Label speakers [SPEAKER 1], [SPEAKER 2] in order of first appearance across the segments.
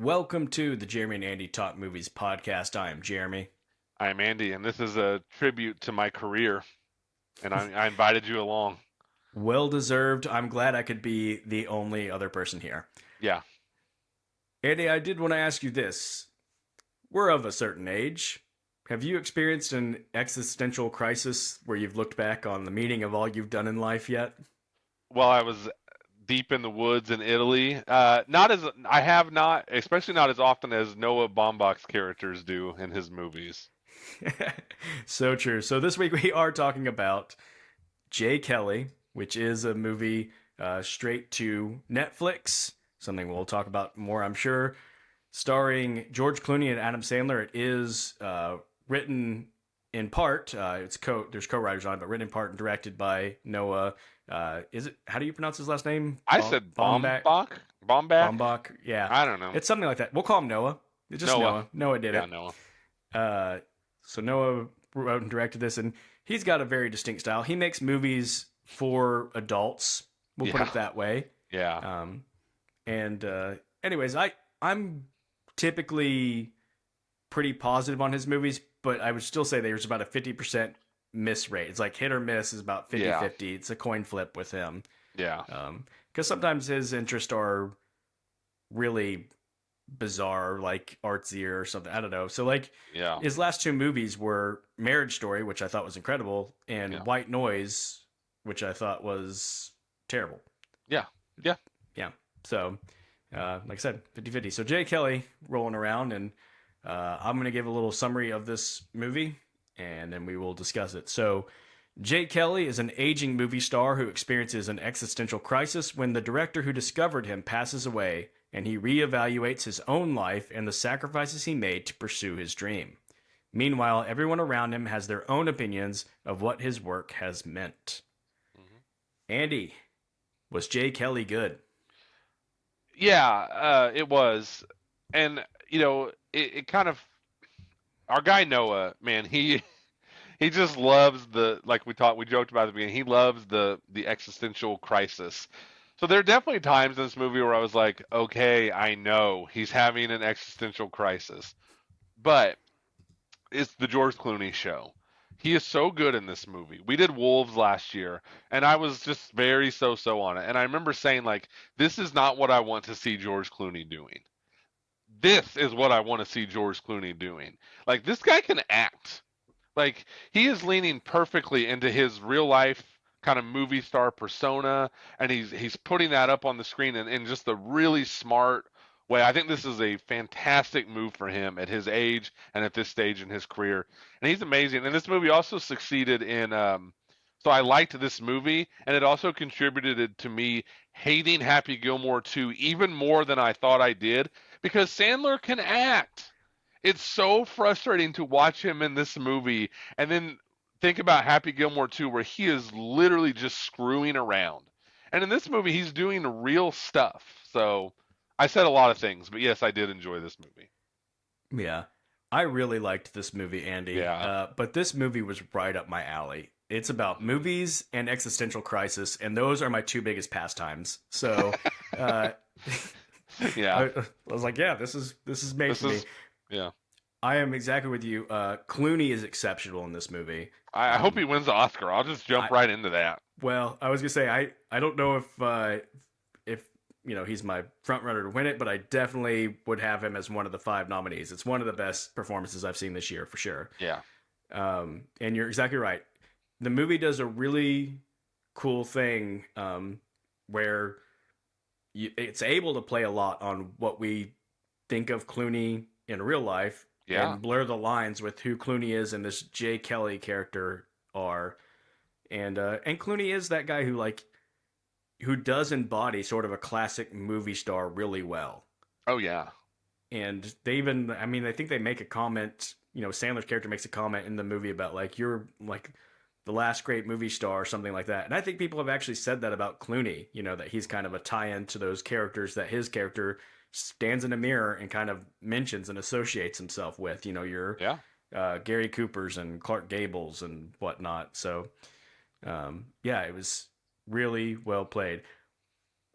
[SPEAKER 1] Welcome to the Jeremy and Andy Talk Movies podcast. I am Jeremy.
[SPEAKER 2] I'm Andy, and this is a tribute to my career, and I invited you along.
[SPEAKER 1] Well deserved. I'm glad I could be the only other person here.
[SPEAKER 2] Yeah.
[SPEAKER 1] Andy, I did want to ask you this. We're of a certain age. Have you experienced an existential crisis where you've looked back on the meaning of all you've done in life yet?
[SPEAKER 2] Well, I was deep in the woods in Italy. Not as I have not, especially not as often as Noah Baumbach's characters do in his movies.
[SPEAKER 1] So true. So this week we are talking about Jay Kelly, which is a movie straight to Netflix. Something we'll talk about more, I'm sure. Starring George Clooney and Adam Sandler. It is written in part. There's co-writers on it, but written in part and directed by Noah. Is it? How do you pronounce his last name?
[SPEAKER 2] I said
[SPEAKER 1] Baumbach.
[SPEAKER 2] Baumbach? Baumbach?
[SPEAKER 1] Baumbach. Yeah,
[SPEAKER 2] I don't know.
[SPEAKER 1] it's something like that. We'll call him Noah. It's just
[SPEAKER 2] Noah.
[SPEAKER 1] Noah. Noah did
[SPEAKER 2] Yeah,
[SPEAKER 1] it.
[SPEAKER 2] Noah.
[SPEAKER 1] Uh, so Noah wrote and directed this, and he's got a very distinct style. He makes movies for adults. We'll put
[SPEAKER 2] Yeah.
[SPEAKER 1] it that way.
[SPEAKER 2] Yeah.
[SPEAKER 1] And anyways, I'm typically pretty positive on his movies, but I would still say there's about a 50% miss rate. It's like hit or miss is about 50
[SPEAKER 2] Yeah.
[SPEAKER 1] 50. It's a coin flip with him.
[SPEAKER 2] Yeah.
[SPEAKER 1] Because sometimes his interests are really bizarre, like artsy or something. I don't know. So like
[SPEAKER 2] Yeah.
[SPEAKER 1] his last two movies were Marriage Story, which I thought was incredible, and
[SPEAKER 2] Yeah.
[SPEAKER 1] White Noise, which I thought was terrible.
[SPEAKER 2] Yeah. Yeah.
[SPEAKER 1] Yeah. So, like I said, 50-50. So Jay Kelly rolling around, and I'm going to give a little summary of this movie, and then we will discuss it. So, Jay Kelly is an aging movie star who experiences an existential crisis when the director who discovered him passes away, and he reevaluates his own life and the sacrifices he made to pursue his dream. Meanwhile, everyone around him has their own opinions of what his work has meant.
[SPEAKER 2] Mhm.
[SPEAKER 1] Andy, was Jay Kelly good?
[SPEAKER 2] Yeah, it was. And, it kind of, our guy Noah, man, he just loves like we joked about at the beginning. He loves the existential crisis. So there are definitely times in this movie where I was like, okay, I know he's having an existential crisis, but it's the George Clooney show. He is so good in this movie. We did Wolves last year, and I was just very so on it. And I remember saying like, this is not what I want to see George Clooney doing. This is what I want to see George Clooney doing. Like this guy can act. Like he is leaning perfectly into his real life kind of movie star persona, and he's putting that up on the screen in just a really smart way. I think this is a fantastic move for him at his age and at this stage in his career, and he's amazing. And this movie also succeeded in. So I liked this movie, and it also contributed to me hating Happy Gilmore 2 even more than I thought I did because Sandler can act. It's so frustrating to watch him in this movie and then think about Happy Gilmore 2 where he is literally just screwing around. And in this movie he's doing real stuff. So I said a lot of things, but yes, I did enjoy this movie.
[SPEAKER 1] Yeah. I really liked this movie, Andy.
[SPEAKER 2] Yeah.
[SPEAKER 1] But this movie was right up my alley. It's about movies and existential crisis, and those are my two biggest pastimes. So, uh,
[SPEAKER 2] Yeah.
[SPEAKER 1] I was like, yeah, this is made
[SPEAKER 2] This
[SPEAKER 1] for me.
[SPEAKER 2] is yeah.
[SPEAKER 1] I am exactly with you. Clooney is exceptional in this movie.
[SPEAKER 2] I hope he wins the Oscar. I'll just jump
[SPEAKER 1] I
[SPEAKER 2] right into that.
[SPEAKER 1] Well, I was gonna say I don't know if he's my front runner to win it, but I definitely would have him as one of the five nominees. It's one of the best performances I've seen this year for sure.
[SPEAKER 2] Yeah.
[SPEAKER 1] And you're exactly right. The movie does a really cool thing where it's able to play a lot on what we think of Clooney in real life
[SPEAKER 2] Yeah.
[SPEAKER 1] and blur the lines with who Clooney is and this Jay Kelly character are. And Clooney is that guy who does embody sort of a classic movie star really well.
[SPEAKER 2] Oh yeah.
[SPEAKER 1] And they even, I mean, I think they make a comment, Sandler's character makes a comment in the movie about like, you're like the last great movie star or something like that. And I think people have actually said that about Clooney, that he's kind of a tie-in to those characters that his character stands in a mirror and kind of mentions and associates himself with, your
[SPEAKER 2] Yeah.
[SPEAKER 1] Gary Coopers and Clark Gables and whatnot. So, yeah, it was really well played.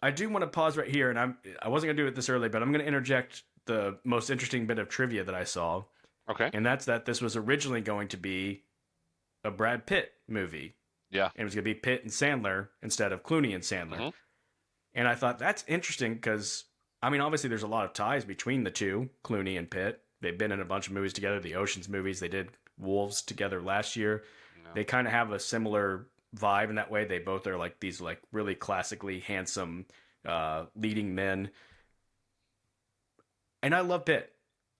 [SPEAKER 1] I do want to pause right here, and I wasn't gonna do it this early, but I'm gonna interject the most interesting bit of trivia that I saw,
[SPEAKER 2] Okay.
[SPEAKER 1] and that's that this was originally going to be a Brad Pitt movie,
[SPEAKER 2] Yeah.
[SPEAKER 1] and it was going to be Pitt and Sandler instead of Clooney and Sandler.
[SPEAKER 2] Hmm.
[SPEAKER 1] And I thought that's interesting because, I mean, obviously there's a lot of ties between the two, Clooney and Pitt. They've been in a bunch of movies together, the Ocean's movies. They did Wolves together last year.
[SPEAKER 2] No.
[SPEAKER 1] They kind of have a similar vibe in that way. They both are like these like really classically handsome leading men. And I love Pitt.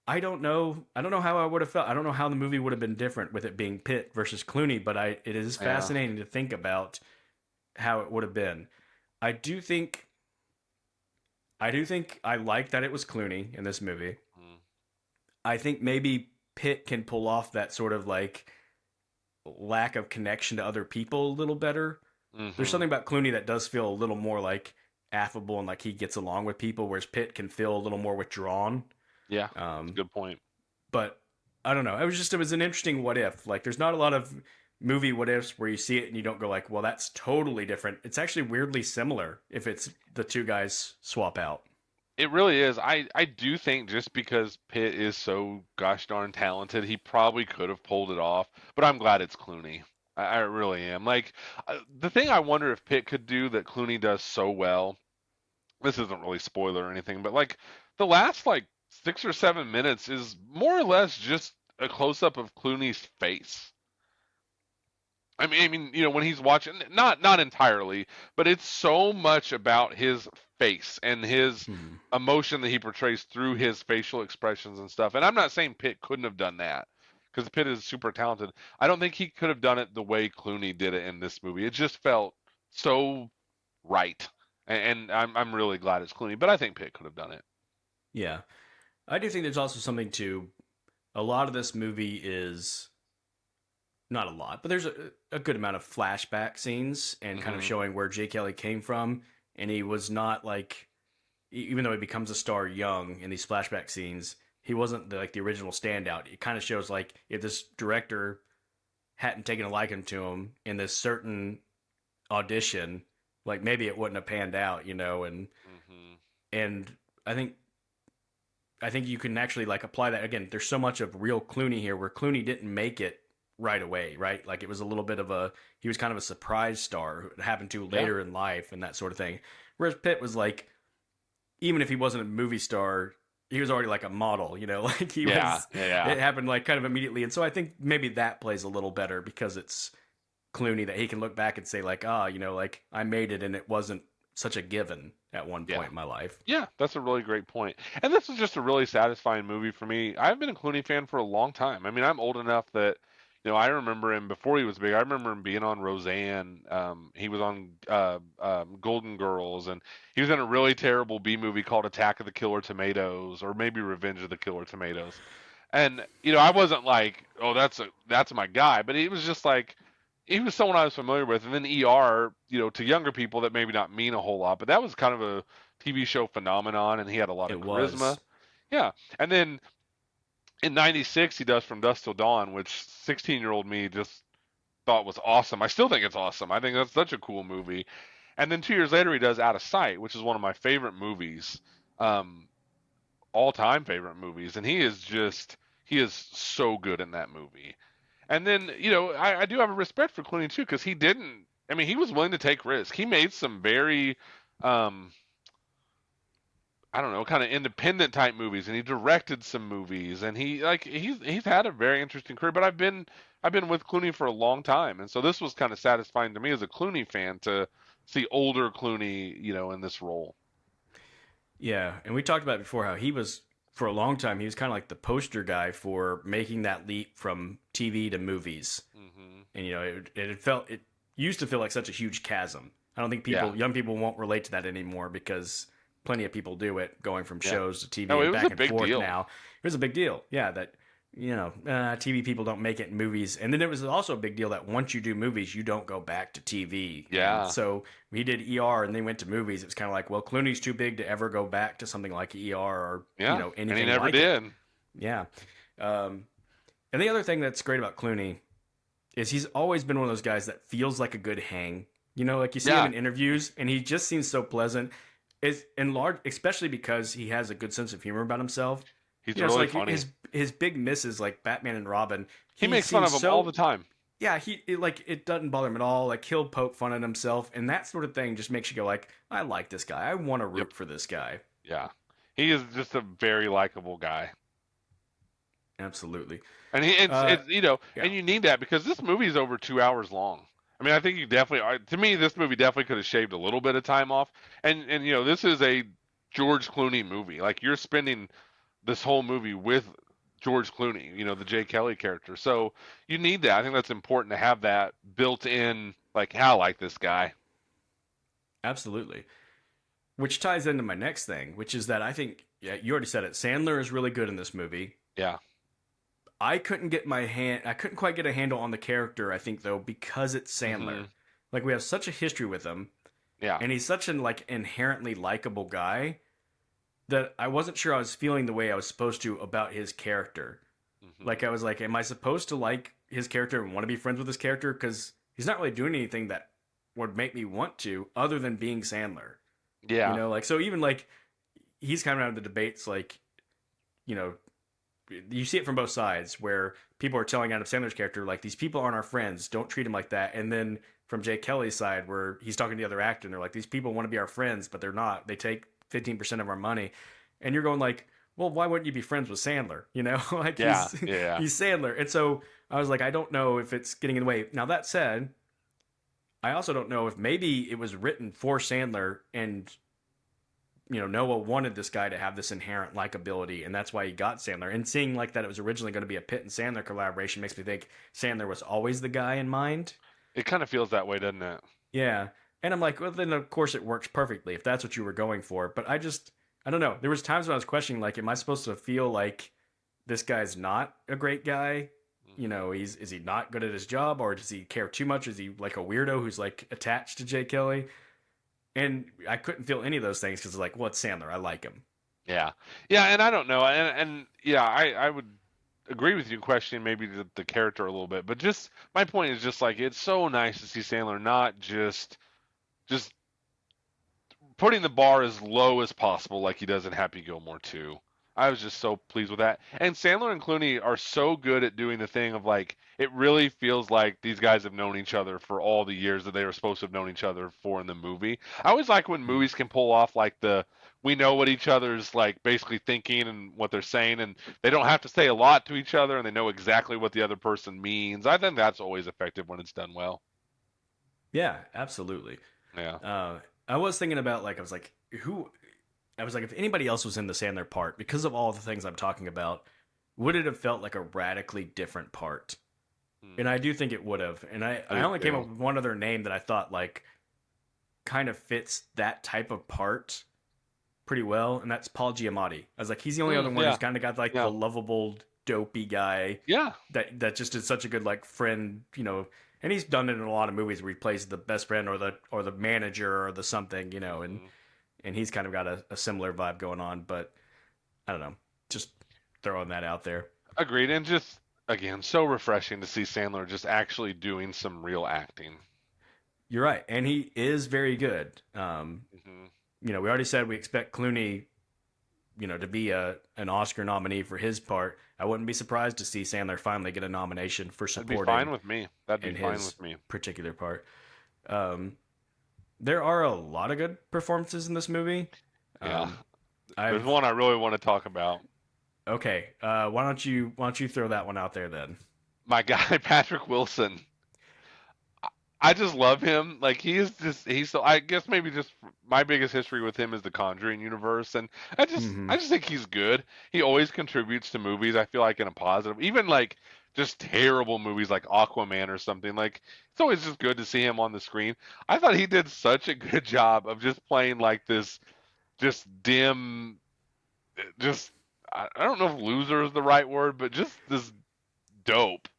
[SPEAKER 1] I don't know. I don't know how I would have felt. I don't know how the movie would have been different with it being Pitt versus Clooney. But it is
[SPEAKER 2] Yeah.
[SPEAKER 1] fascinating to think about how it would have been. I do think. I do think I like that it was Clooney in this movie. I think maybe Pitt can pull off that sort of like lack of connection to other people a little better. There's
[SPEAKER 2] Mm-hmm.
[SPEAKER 1] something about Clooney that does feel a little more like affable and like he gets along with people, whereas Pitt can feel a little more withdrawn.
[SPEAKER 2] Yeah. That's a
[SPEAKER 1] Um,
[SPEAKER 2] good point.
[SPEAKER 1] but I don't know. It was an interesting what if. Like, there's not a lot of movie what ifs where you see it and you don't go like, well, that's totally different. It's actually weirdly similar if it's the two guys swap out.
[SPEAKER 2] It really is. I do think just because Pitt is so gosh darn talented, he probably could have pulled it off. But I'm glad it's Clooney. I really am. Like the thing I wonder if Pitt could do that Clooney does so well. This isn't really spoiler or anything, but like the last like 6 or 7 minutes is more or less just a close up of Clooney's face. When he's watching, not entirely, but it's so much about his face and his
[SPEAKER 1] Hmm.
[SPEAKER 2] emotion that he portrays through his facial expressions and stuff. And I'm not saying Pitt couldn't have done that because Pitt is super talented. I don't think he could have done it the way Clooney did it in this movie. It just felt so right, and I'm really glad it's Clooney. But I think Pitt could have done it.
[SPEAKER 1] Yeah. I do think there's also something to a lot of this movie is not a lot, but there's a good amount of flashback scenes and kind of
[SPEAKER 2] Hmm.
[SPEAKER 1] showing where Jay Kelly came from. And he was not like, even though he becomes a star young in these flashback scenes, he wasn't like the original standout. It kind of shows like if this director hadn't taken a liking to him in this certain audition, like maybe it wouldn't have panned out, you know.
[SPEAKER 2] Hmm.
[SPEAKER 1] And I think you can actually like apply that again. There's so much of real Clooney here where Clooney didn't make it right away, right? Like it was a little bit of he was kind of a surprise star who it happened to
[SPEAKER 2] Yeah.
[SPEAKER 1] later in life and that sort of thing. Whereas Pitt was like, even if he wasn't a movie star, he was already like a model, you know, like
[SPEAKER 2] Yeah. Yeah.
[SPEAKER 1] it happened like kind of immediately. And so I think maybe that plays a little better because it's Clooney that he can look back and say like, you know, like I made it and it wasn't such a given at one
[SPEAKER 2] Yeah.
[SPEAKER 1] point in my life.
[SPEAKER 2] Yeah, that's a really great point. And this was just a really satisfying movie for me. I've been a Clooney fan for a long time. I'm old enough that, I remember him before he was big. I remember him being on Roseanne. He was on Golden Girls, and he was in a really terrible B movie called Attack of the Killer Tomatoes, or maybe Revenge of the Killer Tomatoes. And I wasn't like, oh, that's my guy, but it was just like he was someone I was familiar with. And then ER, to younger people that maybe not mean a whole lot, but that was kind of a TV show phenomenon, and he had a lot of
[SPEAKER 1] It
[SPEAKER 2] charisma.
[SPEAKER 1] was.
[SPEAKER 2] Yeah, and then in '96 he does From Dusk Till Dawn, which 16-year-old me just thought was awesome. I still think it's awesome. I think that's such a cool movie. And then 2 years later he does Out of Sight, which is one of my favorite movies, um, all-time favorite movies, and he is so good in that movie. And then, I do have a respect for Clooney too, because he didn't. He was willing to take risks. He made some very, um, I don't know, kind of independent type movies, and he directed some movies, and he's had a very interesting career. But I've been with Clooney for a long time, and so this was kind of satisfying to me as a Clooney fan to see older Clooney, in this role.
[SPEAKER 1] Yeah, and we talked about before how he was for a long time he was kind of like the poster guy for making that leap from TV to movies.
[SPEAKER 2] Hmm.
[SPEAKER 1] And you know, it used to feel like such a huge chasm. I don't think
[SPEAKER 2] Yeah,
[SPEAKER 1] young people won't relate to that anymore because plenty of people do it going from
[SPEAKER 2] yeah.
[SPEAKER 1] shows to TV
[SPEAKER 2] No, it
[SPEAKER 1] and
[SPEAKER 2] was a
[SPEAKER 1] back and
[SPEAKER 2] big
[SPEAKER 1] forth
[SPEAKER 2] deal.
[SPEAKER 1] now. It was a big deal. Yeah, that TV people don't make it in movies. And then it was also a big deal that once you do movies, you don't go back to TV. And
[SPEAKER 2] Yeah,
[SPEAKER 1] so he did ER and then went to movies. It was kind of like, well, Clooney's too big to ever go back to something like ER or,
[SPEAKER 2] yeah, and he
[SPEAKER 1] anything
[SPEAKER 2] never
[SPEAKER 1] like it.
[SPEAKER 2] did.
[SPEAKER 1] Yeah. Um, and the other thing that's great about Clooney is he's always been one of those guys that feels like a good hang. You know, like you see him
[SPEAKER 2] Yeah,
[SPEAKER 1] in interviews and he just seems so pleasant. is in large, especially because he has a good sense of humor about himself.
[SPEAKER 2] He's
[SPEAKER 1] You know, it's
[SPEAKER 2] really
[SPEAKER 1] like
[SPEAKER 2] funny.
[SPEAKER 1] his big misses, like Batman and Robin.
[SPEAKER 2] He
[SPEAKER 1] He
[SPEAKER 2] makes fun
[SPEAKER 1] seems
[SPEAKER 2] of him all
[SPEAKER 1] so
[SPEAKER 2] the time.
[SPEAKER 1] yeah. Like it doesn't bother him at all. Like he'll poke fun at himself, and that sort of thing just makes you go like, I like this guy. I want to
[SPEAKER 2] Yep.
[SPEAKER 1] root for this guy.
[SPEAKER 2] Yeah. He is just a very likable guy.
[SPEAKER 1] Absolutely.
[SPEAKER 2] And
[SPEAKER 1] Uh,
[SPEAKER 2] it's you know,
[SPEAKER 1] yeah.
[SPEAKER 2] and you need that because this movie is over 2 hours long. I mean, I think you definitely to me this movie definitely could have shaved a little bit of time off. And you know, this is a George Clooney movie. Like you're spending this whole movie with George Clooney, you know, the Jay Kelly character. So you need that. I think that's important to have that built in. Like, how I like this guy.
[SPEAKER 1] Absolutely. Which ties into my next thing, which is that I think, yeah, you already said it. Sandler is really good in this movie.
[SPEAKER 2] Yeah.
[SPEAKER 1] I couldn't quite get a handle on the character, I think, though, because it's Sandler.
[SPEAKER 2] Hmm.
[SPEAKER 1] Like, we have such a history with him,
[SPEAKER 2] Yeah.
[SPEAKER 1] and he's such an, like, inherently likable guy that I wasn't sure I was feeling the way I was supposed to about his character.
[SPEAKER 2] Hmm.
[SPEAKER 1] Like, I was like, am I supposed to like his character and want to be friends with his character? Because he's not really doing anything that would make me want to, other than being Sandler. You
[SPEAKER 2] Yeah.
[SPEAKER 1] know, like so even like he's kind of out of the debates like, you know, you see it from both sides where people are telling Adam Sandler's character like these people aren't our friends, don't treat him like that. And then from Jay Kelly's side where he's talking to the other actor and they're like these people want to be our friends, but they're not. They take 15% of our money. And you're going like, well, why wouldn't you be friends with Sandler? You know, like
[SPEAKER 2] Yeah. Yeah.
[SPEAKER 1] he's Sandler. And so I was like, I don't know if it's getting in the way. Now that said, I also don't know if maybe it was written for Sandler and you know, Noah wanted this guy to have this inherent likability, and that's why he got Sandler. And seeing like that it was originally going to be a Pitt and Sandler collaboration makes me think Sandler was always the guy in mind.
[SPEAKER 2] It kind of feels that way, doesn't it?
[SPEAKER 1] Yeah, and I'm like, well, then of course it works perfectly if that's what you were going for. But I don't know. There was times when I was questioning, like, am I supposed to feel like this guy's not a great guy? You
[SPEAKER 2] Hmm.
[SPEAKER 1] know, is he not good at his job, or does he care too much? Is he like a weirdo who's like attached to Jay Kelly? And I couldn't feel any of those things because like, well, it's Sandler. I like him.
[SPEAKER 2] Yeah. Yeah, and I don't know. And yeah, I would agree with you questioning maybe the character a little bit, but just my point is just like it's so nice to see Sandler not just putting the bar as low as possible like he does in Happy Gilmore 2. I was just so pleased with that. And Sandler and Clooney are so good at doing the thing of like it really feels like these guys have known each other for all the years that they were supposed to have known each other for in the movie. I always like when movies can pull off like the we know what each other's like basically thinking and what they're saying and they don't have to say a lot to each other and they know exactly what the other person means. I think that's always effective when it's done well.
[SPEAKER 1] Yeah, absolutely.
[SPEAKER 2] Yeah.
[SPEAKER 1] Uh, I was thinking about like who I was like if anybody else was in the Sandler part because of all the things I'm talking about, would it have felt like a radically different part?
[SPEAKER 2] Hmm.
[SPEAKER 1] And I do think it would have. And
[SPEAKER 2] I
[SPEAKER 1] I
[SPEAKER 2] do
[SPEAKER 1] only came
[SPEAKER 2] too.
[SPEAKER 1] up with one other name that I thought like kind of fits that type of part pretty well, and that's Paul Giamatti. I was like, he's the only other one
[SPEAKER 2] Yeah.
[SPEAKER 1] who's kind of got like the
[SPEAKER 2] Yeah.
[SPEAKER 1] lovable, dopey guy
[SPEAKER 2] Yeah.
[SPEAKER 1] that just is such a good like friend, you know. And he's done it in a lot of movies where he plays the best friend or the manager or the something, you know,
[SPEAKER 2] Hmm.
[SPEAKER 1] and he's kind of got a similar vibe going on. But I don't know, just throwing that out there.
[SPEAKER 2] Agreed, and just again, so refreshing to see Sandler just actually doing some real acting.
[SPEAKER 1] You're right, and he is very good.
[SPEAKER 2] Hmm.
[SPEAKER 1] You know, we already said we expect Clooney, you know, to be a an Oscar nominee for his part. I wouldn't be surprised to see Sandler finally get a nomination for
[SPEAKER 2] That'd be fine
[SPEAKER 1] supporting
[SPEAKER 2] with me. That'd be
[SPEAKER 1] in
[SPEAKER 2] fine
[SPEAKER 1] his
[SPEAKER 2] with me.
[SPEAKER 1] particular part. Um, there are a lot of good performances in this movie.
[SPEAKER 2] Yeah,
[SPEAKER 1] Um,
[SPEAKER 2] there's
[SPEAKER 1] I've
[SPEAKER 2] one I really want to talk about.
[SPEAKER 1] okay. Why don't you throw that one out there then?
[SPEAKER 2] My guy Patrick Wilson. I just love him. Like he is just he's so I guess maybe just my biggest history with him is the Conjuring universe and
[SPEAKER 1] Hmm.
[SPEAKER 2] I just think he's good. He always contributes to movies I feel like in a positive. Even like just terrible movies like Aquaman or something. Like it's always just good to see him on the screen. I thought he did such a good job of just playing like this just dim just I don't know if loser is the right word, but just this dope.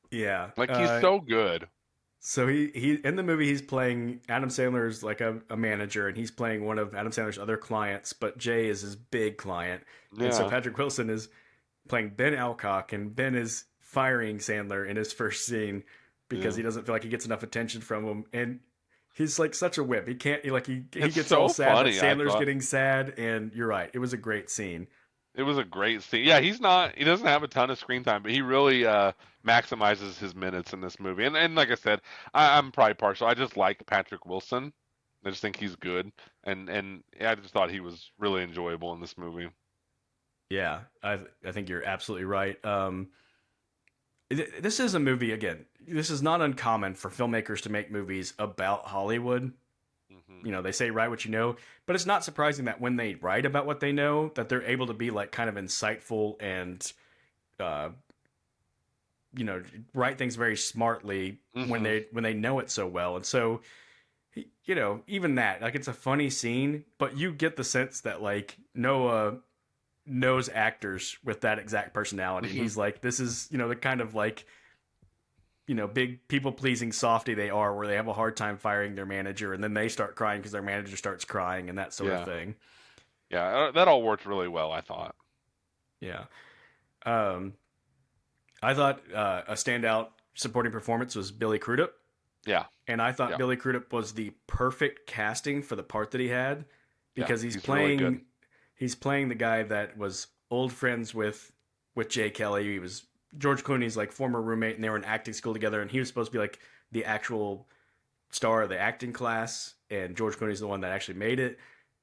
[SPEAKER 1] Yeah.
[SPEAKER 2] Like he's so good.
[SPEAKER 1] So he in the movie he's playing Adam Sandler's like a manager and he's playing one of Adam Sandler's other clients, but Jay is his big client. And so
[SPEAKER 2] Yeah.
[SPEAKER 1] Patrick Wilson is playing Ben Alcock and Ben is firing Sandler in his first scene because
[SPEAKER 2] Yeah.
[SPEAKER 1] he doesn't feel like he gets enough attention from him. And He's like such a whip. He can't he
[SPEAKER 2] It's
[SPEAKER 1] gets all
[SPEAKER 2] so
[SPEAKER 1] sad that
[SPEAKER 2] funny. I
[SPEAKER 1] Sandler's
[SPEAKER 2] thought
[SPEAKER 1] getting sad, and you're right. It was a great scene.
[SPEAKER 2] it was a great scene. Yeah, he doesn't have a ton of screen time, but he really maximizes his minutes in this movie. And like I said, I'm probably partial. I just like Patrick Wilson. I just think he's good, and I just thought he was really enjoyable in this movie.
[SPEAKER 1] Yeah, I think you're absolutely right. This is a movie again. This is not uncommon for filmmakers to make movies about Hollywood.
[SPEAKER 2] Hmm.
[SPEAKER 1] You know, they say write what you know, but it's not surprising that when they write about what they know, that they're able to be like kind of insightful and uh, write things very smartly when
[SPEAKER 2] Hmm.
[SPEAKER 1] they know it so well. And so, even that, like, it's a funny scene, but you get the sense that like Noah knows actors with that exact personality, and
[SPEAKER 2] Hmm.
[SPEAKER 1] he's like, this is the kind of like big people pleasing softy they are, where they have a hard time firing their manager, and then they start crying because their manager starts crying, and that sort of
[SPEAKER 2] Yeah,
[SPEAKER 1] thing.
[SPEAKER 2] yeah, that all worked really well, I thought.
[SPEAKER 1] Yeah. Um, I thought a standout supporting performance was Billy Crudup,
[SPEAKER 2] Yeah,
[SPEAKER 1] and I thought
[SPEAKER 2] yeah,
[SPEAKER 1] Billy Crudup was the perfect casting for the part that he had
[SPEAKER 2] yeah.
[SPEAKER 1] because
[SPEAKER 2] He's really good.
[SPEAKER 1] he's playing the guy that was old friends with Jay Kelly. He was George Clooney's like former roommate, and they were in acting school together, and he was supposed to be like the actual star of the acting class, and George Clooney's the one that actually made it.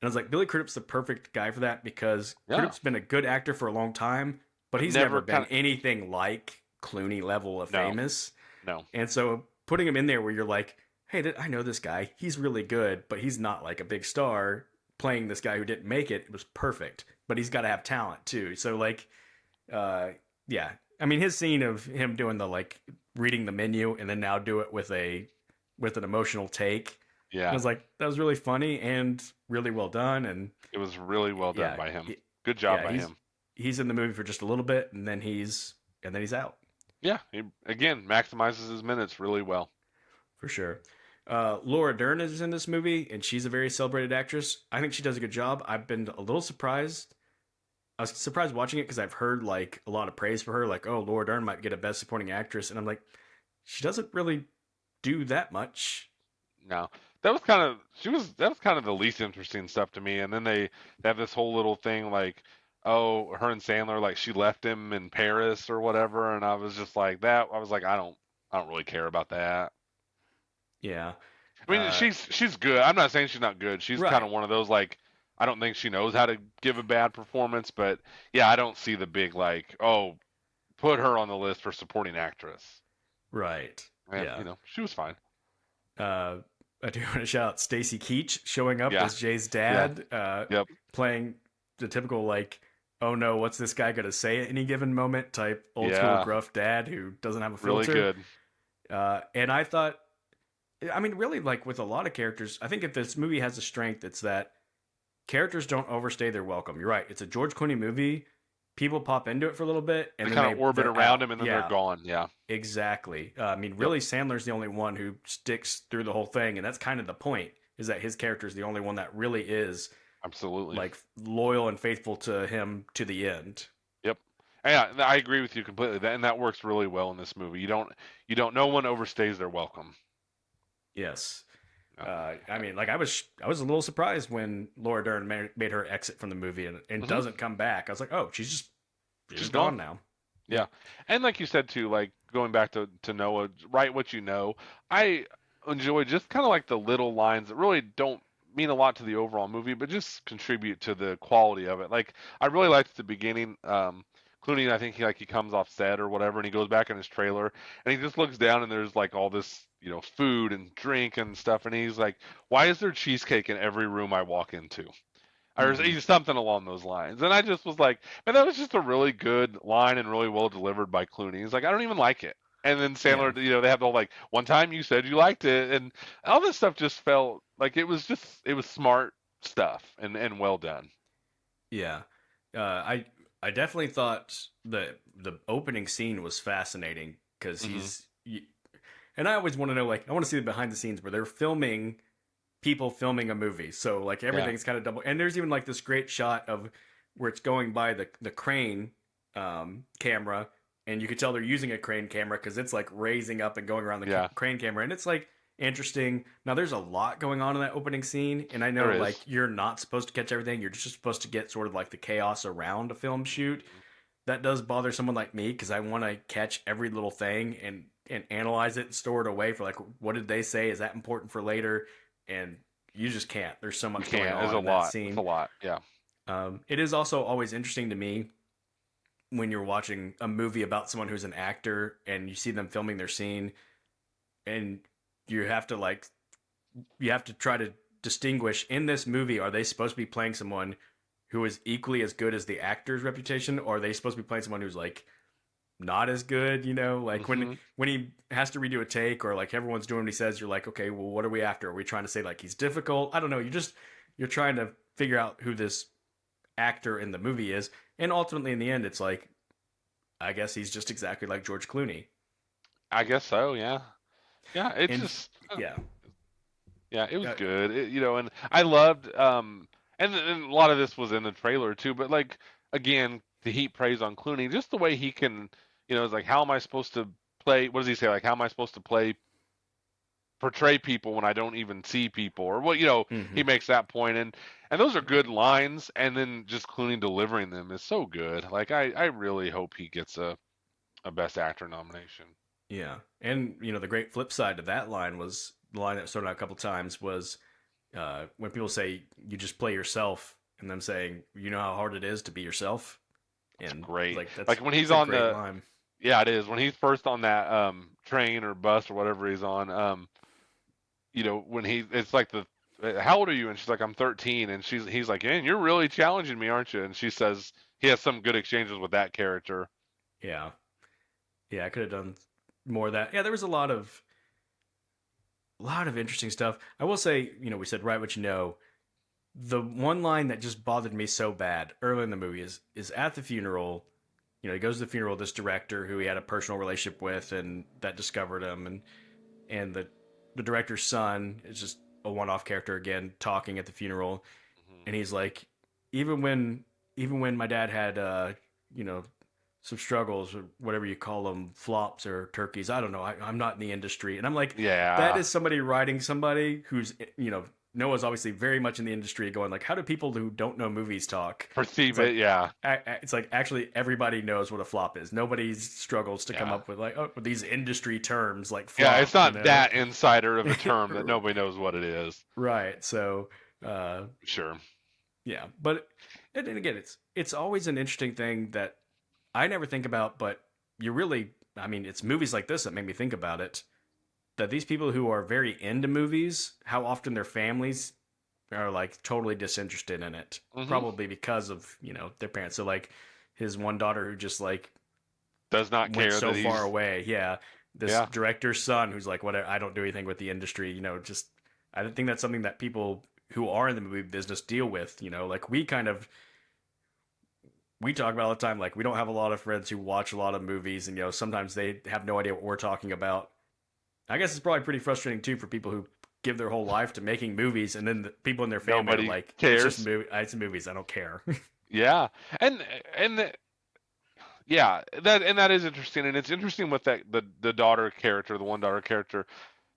[SPEAKER 1] And I was like, Billy Crudup's the perfect guy for that because
[SPEAKER 2] Yeah,
[SPEAKER 1] Crudup's been a good actor for a long time, but
[SPEAKER 2] but
[SPEAKER 1] he's never
[SPEAKER 2] never
[SPEAKER 1] been
[SPEAKER 2] kind of
[SPEAKER 1] anything like Clooney level of
[SPEAKER 2] no,
[SPEAKER 1] famous.
[SPEAKER 2] no.
[SPEAKER 1] And so putting him in there where you're like, hey, I know this guy. He's really good, but he's not like a big star. Playing this guy who didn't make it, it was perfect. But he's got to have talent too. So like, uh, yeah. I mean, his scene of him doing the like reading the menu and then now do it with an emotional take. I
[SPEAKER 2] Yeah,
[SPEAKER 1] was like, that was really funny and really well done. And
[SPEAKER 2] it was really well done
[SPEAKER 1] yeah,
[SPEAKER 2] by him. Good job
[SPEAKER 1] yeah,
[SPEAKER 2] by him.
[SPEAKER 1] he's in the movie for just a little bit, and then he's out
[SPEAKER 2] Yeah, he again maximizes his minutes really well.
[SPEAKER 1] for sure. Laura Dern is in this movie, and she's a very celebrated actress. I think she does a good job. I've been a little surprised. I was surprised watching it because I've heard like a lot of praise for her, like, oh, Laura Dern might get a Best Supporting Actress, and I'm like, she doesn't really do that much.
[SPEAKER 2] No, that was kind of that was kind of the least interesting stuff to me. And then they have this whole little thing like, oh, her and Sandler like she left him in Paris or whatever, and I was just like that. I was like, I don't really care about that.
[SPEAKER 1] Yeah,
[SPEAKER 2] I mean,
[SPEAKER 1] uh,
[SPEAKER 2] she's good. I'm not saying she's not good. She's kind
[SPEAKER 1] right,
[SPEAKER 2] of one of those like I don't think she knows how to give a bad performance, but yeah, I don't see the big like, oh, put her on the list for supporting actress.
[SPEAKER 1] right,
[SPEAKER 2] And
[SPEAKER 1] yeah.
[SPEAKER 2] she was fine.
[SPEAKER 1] uh, I do want to shout out Stacy Keach showing up
[SPEAKER 2] Yeah,
[SPEAKER 1] as Jay's
[SPEAKER 2] yeah,
[SPEAKER 1] dad,
[SPEAKER 2] yep,
[SPEAKER 1] playing the typical like, oh no, what's this guy gonna say at any given moment type old school
[SPEAKER 2] yeah,
[SPEAKER 1] gruff dad who doesn't have a
[SPEAKER 2] really
[SPEAKER 1] filter.
[SPEAKER 2] good.
[SPEAKER 1] And I thought, I mean, really, like with a lot of characters, I think if this movie has a strength, it's that characters don't overstay their welcome. You're right; it's a George Clooney movie. People pop into it for a little bit,
[SPEAKER 2] They
[SPEAKER 1] and then
[SPEAKER 2] kind of orbit
[SPEAKER 1] they're
[SPEAKER 2] around
[SPEAKER 1] out.
[SPEAKER 2] him and then they're
[SPEAKER 1] Yeah,
[SPEAKER 2] gone. Yeah.
[SPEAKER 1] exactly. I mean,
[SPEAKER 2] Yep.
[SPEAKER 1] really, Sandler's the only one who sticks through the whole thing, and that's kind of the point. Is that his character is the only one that really is
[SPEAKER 2] Absolutely.
[SPEAKER 1] like loyal and faithful to him to the end.
[SPEAKER 2] Yep. Yeah, I agree with you completely. And that works really well in this movie. You don't no one overstays their welcome.
[SPEAKER 1] Yes.
[SPEAKER 2] Yeah.
[SPEAKER 1] I mean, like I was a little surprised when Laura Dern made her exit from the movie and
[SPEAKER 2] Hmm.
[SPEAKER 1] doesn't come back. I was like, oh, she's
[SPEAKER 2] She's
[SPEAKER 1] just
[SPEAKER 2] gone.
[SPEAKER 1] gone now. Yeah.
[SPEAKER 2] Yeah. And like you said too, like going back to Noah, write what you know. I enjoy just kind of like the little lines that really don't mean a lot to the overall movie, but just contribute to the quality of it. Like I really liked the beginning. Clooney, I think he comes off set or whatever, and he goes back in his trailer, and he just looks down, and there's like all this, food and drink and stuff, and he's like, "Why is there cheesecake in every room I walk into?" Or
[SPEAKER 1] Hmm.
[SPEAKER 2] something along those lines. And I just was like, man, that was just a really good line and really well delivered by Clooney. He's like, I don't even like it. And then
[SPEAKER 1] Yeah.
[SPEAKER 2] Sandler, they have the whole like, one time you said you liked it, and all this stuff just felt like it was smart stuff and well done.
[SPEAKER 1] Yeah. I definitely thought the opening scene was fascinating because
[SPEAKER 2] Hmm.
[SPEAKER 1] and I always want to know, like, I want to see the behind the scenes where they're filming people filming a movie. So like
[SPEAKER 2] Yeah,
[SPEAKER 1] everything's kind of double. And there's even like this great shot of where it's going by the crane camera, and you could tell they're using a crane camera because it's like raising up and going around the
[SPEAKER 2] yeah,
[SPEAKER 1] crane camera, and it's like interesting. Now, there's a lot going on in that opening scene, and I
[SPEAKER 2] There
[SPEAKER 1] know like
[SPEAKER 2] is.
[SPEAKER 1] you're not supposed to catch everything. You're just supposed to get sort of like the chaos around a film shoot.
[SPEAKER 2] Mhm.
[SPEAKER 1] That does bother someone like me because I want to catch every little thing and analyze it and store it away for like what did they say? Is that important for later? And you just can't. There's so
[SPEAKER 2] You
[SPEAKER 1] much going
[SPEAKER 2] can't. There's
[SPEAKER 1] on
[SPEAKER 2] a
[SPEAKER 1] in that
[SPEAKER 2] lot. It's a
[SPEAKER 1] scene.
[SPEAKER 2] lot. Yeah.
[SPEAKER 1] It is also always interesting to me when you're watching a movie about someone who's an actor and you see them filming their scene and you have to like you have to try to distinguish in this movie, are they supposed to be playing someone who is equally as good as the actor's reputation, or are they supposed to be playing someone who's like not as good, like
[SPEAKER 2] Hmm.
[SPEAKER 1] when he has to redo a take or like everyone's doing what he says, you're like, okay, well, what are we after? Are we trying to say like he's difficult? I don't know. You're trying to figure out who this actor in the movie is, and ultimately in the end it's like, I guess he's just exactly like George Clooney.
[SPEAKER 2] I guess so. Yeah. Yeah. It's
[SPEAKER 1] And
[SPEAKER 2] just.
[SPEAKER 1] yeah.
[SPEAKER 2] Yeah, it was
[SPEAKER 1] uh,
[SPEAKER 2] good. And I loved and a lot of this was in the trailer too, but like again, the heat praise on Clooney, just the way he can, it's like how am I supposed to play, what does he say? Like how am I supposed to portray people when I don't even see people or what, he
[SPEAKER 1] mhm.
[SPEAKER 2] makes that point and those are good lines and then just Clooney delivering them is so good. Like I really hope he gets a best actor nomination.
[SPEAKER 1] Yeah. And the great flip side to that line was the line that started out a couple times was when people say you just play yourself, and them saying, you know how hard it is to be yourself.
[SPEAKER 2] It's
[SPEAKER 1] And
[SPEAKER 2] great.
[SPEAKER 1] like
[SPEAKER 2] Like when he's
[SPEAKER 1] it's a
[SPEAKER 2] on
[SPEAKER 1] great
[SPEAKER 2] the
[SPEAKER 1] line.
[SPEAKER 2] Yeah, it is. When he's first on that train or bus or whatever he's on, when it's like how old are you? And she's like, I'm 13, and he's like, and you're really challenging me, aren't you? And she says he has some good exchanges with that character.
[SPEAKER 1] Yeah. Yeah, I could have done more of that. Yeah, there was a lot of interesting stuff. I will say, we said write what you know. The one line that just bothered me so bad early in the movie is at the funeral. He goes to the funeral of this director who he had a personal relationship with and that discovered him, and the director's son is just a one-off character again talking at the funeral,
[SPEAKER 2] Hmm.
[SPEAKER 1] and he's like, even when even when my dad had you know some struggles or whatever you call them, flops or turkeys, I don't know, I'm not in the industry. And I'm like, that
[SPEAKER 2] Yeah,
[SPEAKER 1] is somebody writing somebody who's Noah's obviously very much in the industry, going like, how do people who don't know movies talk? It's
[SPEAKER 2] perceive
[SPEAKER 1] like
[SPEAKER 2] it. Yeah,
[SPEAKER 1] it's like actually everybody knows what a flop is. Nobody struggles to come
[SPEAKER 2] yeah,
[SPEAKER 1] up with like, with these industry terms like
[SPEAKER 2] yeah. It's
[SPEAKER 1] flop.
[SPEAKER 2] not that insider of a term that nobody knows what it is.
[SPEAKER 1] Right. So, uh,
[SPEAKER 2] Sure.
[SPEAKER 1] yeah. But and again, it's always an interesting thing that I never think about, but you really, I mean, it's movies like this that make me think about it. That these people who are very into movies, how often their families are like totally disinterested in it,
[SPEAKER 2] Hmm.
[SPEAKER 1] probably because of their parents. So like his one daughter who just like
[SPEAKER 2] Does not
[SPEAKER 1] went
[SPEAKER 2] care
[SPEAKER 1] so
[SPEAKER 2] that
[SPEAKER 1] far
[SPEAKER 2] he's.
[SPEAKER 1] away. Yeah, this
[SPEAKER 2] Yeah.
[SPEAKER 1] director's son who's like, what? I don't do anything with the industry. Just I don't think that's something that people who are in the movie business deal with. Like we talk about all the time. Like we don't have a lot of friends who watch a lot of movies, and sometimes they have no idea what we're talking about. I guess it's probably pretty frustrating too for people who give their whole life to making movies, and then the people in their family are
[SPEAKER 2] Nobody
[SPEAKER 1] like, "It's just
[SPEAKER 2] cares.
[SPEAKER 1] movie, it's movies. I don't care."
[SPEAKER 2] Yeah, and and yeah, that is interesting, and it's interesting with the daughter character, the one daughter character,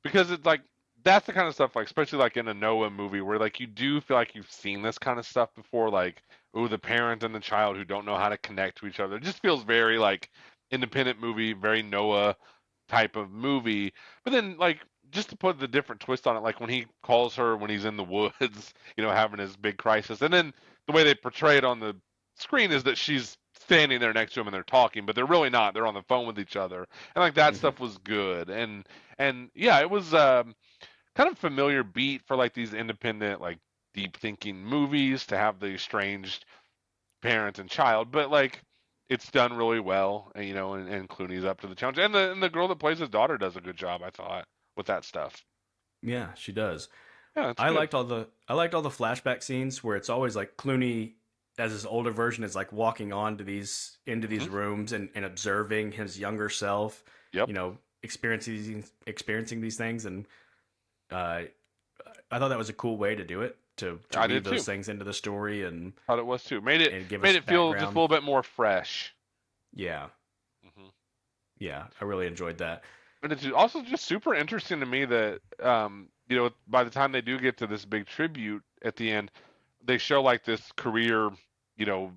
[SPEAKER 2] because it's like that's the kind of stuff like especially like in a Noah movie where like you do feel like you've seen this kind of stuff before, like oh the parent and the child who don't know how to connect to each other. It just feels very like independent movie, very Noah type of movie. But then like just to put the different twist on it, like when he calls her when he's in the woods, having his big crisis, and then the way they portray it on the screen is that she's standing there next to him and they're talking, but they're really not. They're on the phone with each other, and like that
[SPEAKER 1] Hmm.
[SPEAKER 2] stuff was good. And yeah, it was kind of familiar beat for like these independent, like deep thinking movies to have the estranged parent and child, but like it's done really well, and Clooney's up to the challenge, and the girl that plays his daughter does a good job, I thought, with that stuff.
[SPEAKER 1] Yeah, she does.
[SPEAKER 2] Yeah, it's
[SPEAKER 1] I
[SPEAKER 2] good.
[SPEAKER 1] liked all the flashback scenes where it's always like Clooney as his older version is like walking on to these into
[SPEAKER 2] Hmm.
[SPEAKER 1] these rooms and observing his younger self,
[SPEAKER 2] Yep,
[SPEAKER 1] experiencing these things, and uh, I thought that was a cool way to do it, to
[SPEAKER 2] I
[SPEAKER 1] weave
[SPEAKER 2] did
[SPEAKER 1] those
[SPEAKER 2] too.
[SPEAKER 1] things into the story
[SPEAKER 2] Thought it was too. Made it
[SPEAKER 1] and give
[SPEAKER 2] made
[SPEAKER 1] us
[SPEAKER 2] it feel just a
[SPEAKER 1] background.
[SPEAKER 2] little bit more fresh.
[SPEAKER 1] Yeah,
[SPEAKER 2] Hmm.
[SPEAKER 1] yeah, I really enjoyed that.
[SPEAKER 2] And it's also just super interesting to me that by the time they do get to this big tribute at the end, they show like this career,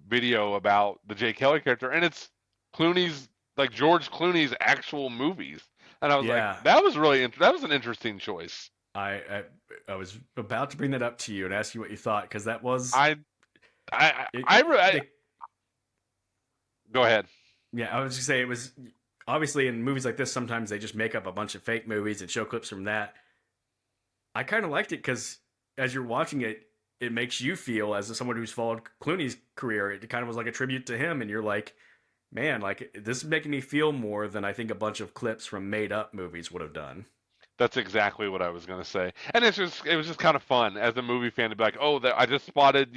[SPEAKER 2] video about the Jay Kelly character, and it's Clooney's like George Clooney's actual movies. And I was like,
[SPEAKER 1] Yeah,
[SPEAKER 2] that was really that was an interesting choice.
[SPEAKER 1] I I was about to bring that up to you and ask you what you thought because that was
[SPEAKER 2] I I
[SPEAKER 1] it.
[SPEAKER 2] I, I, I
[SPEAKER 1] They,
[SPEAKER 2] Go ahead.
[SPEAKER 1] yeah, I was just say it was obviously in movies like this. Sometimes they just make up a bunch of fake movies and show clips from that. I kind of liked it because as you're watching it, it makes you feel as someone who's followed Clooney's career. It kind of was like a tribute to him, and you're like, man, like this is making me feel more than I think a bunch of clips from made up movies would have done.
[SPEAKER 2] That's exactly what I was gonna say, and it was just kind of fun as a movie fan to be like, oh, I just spotted,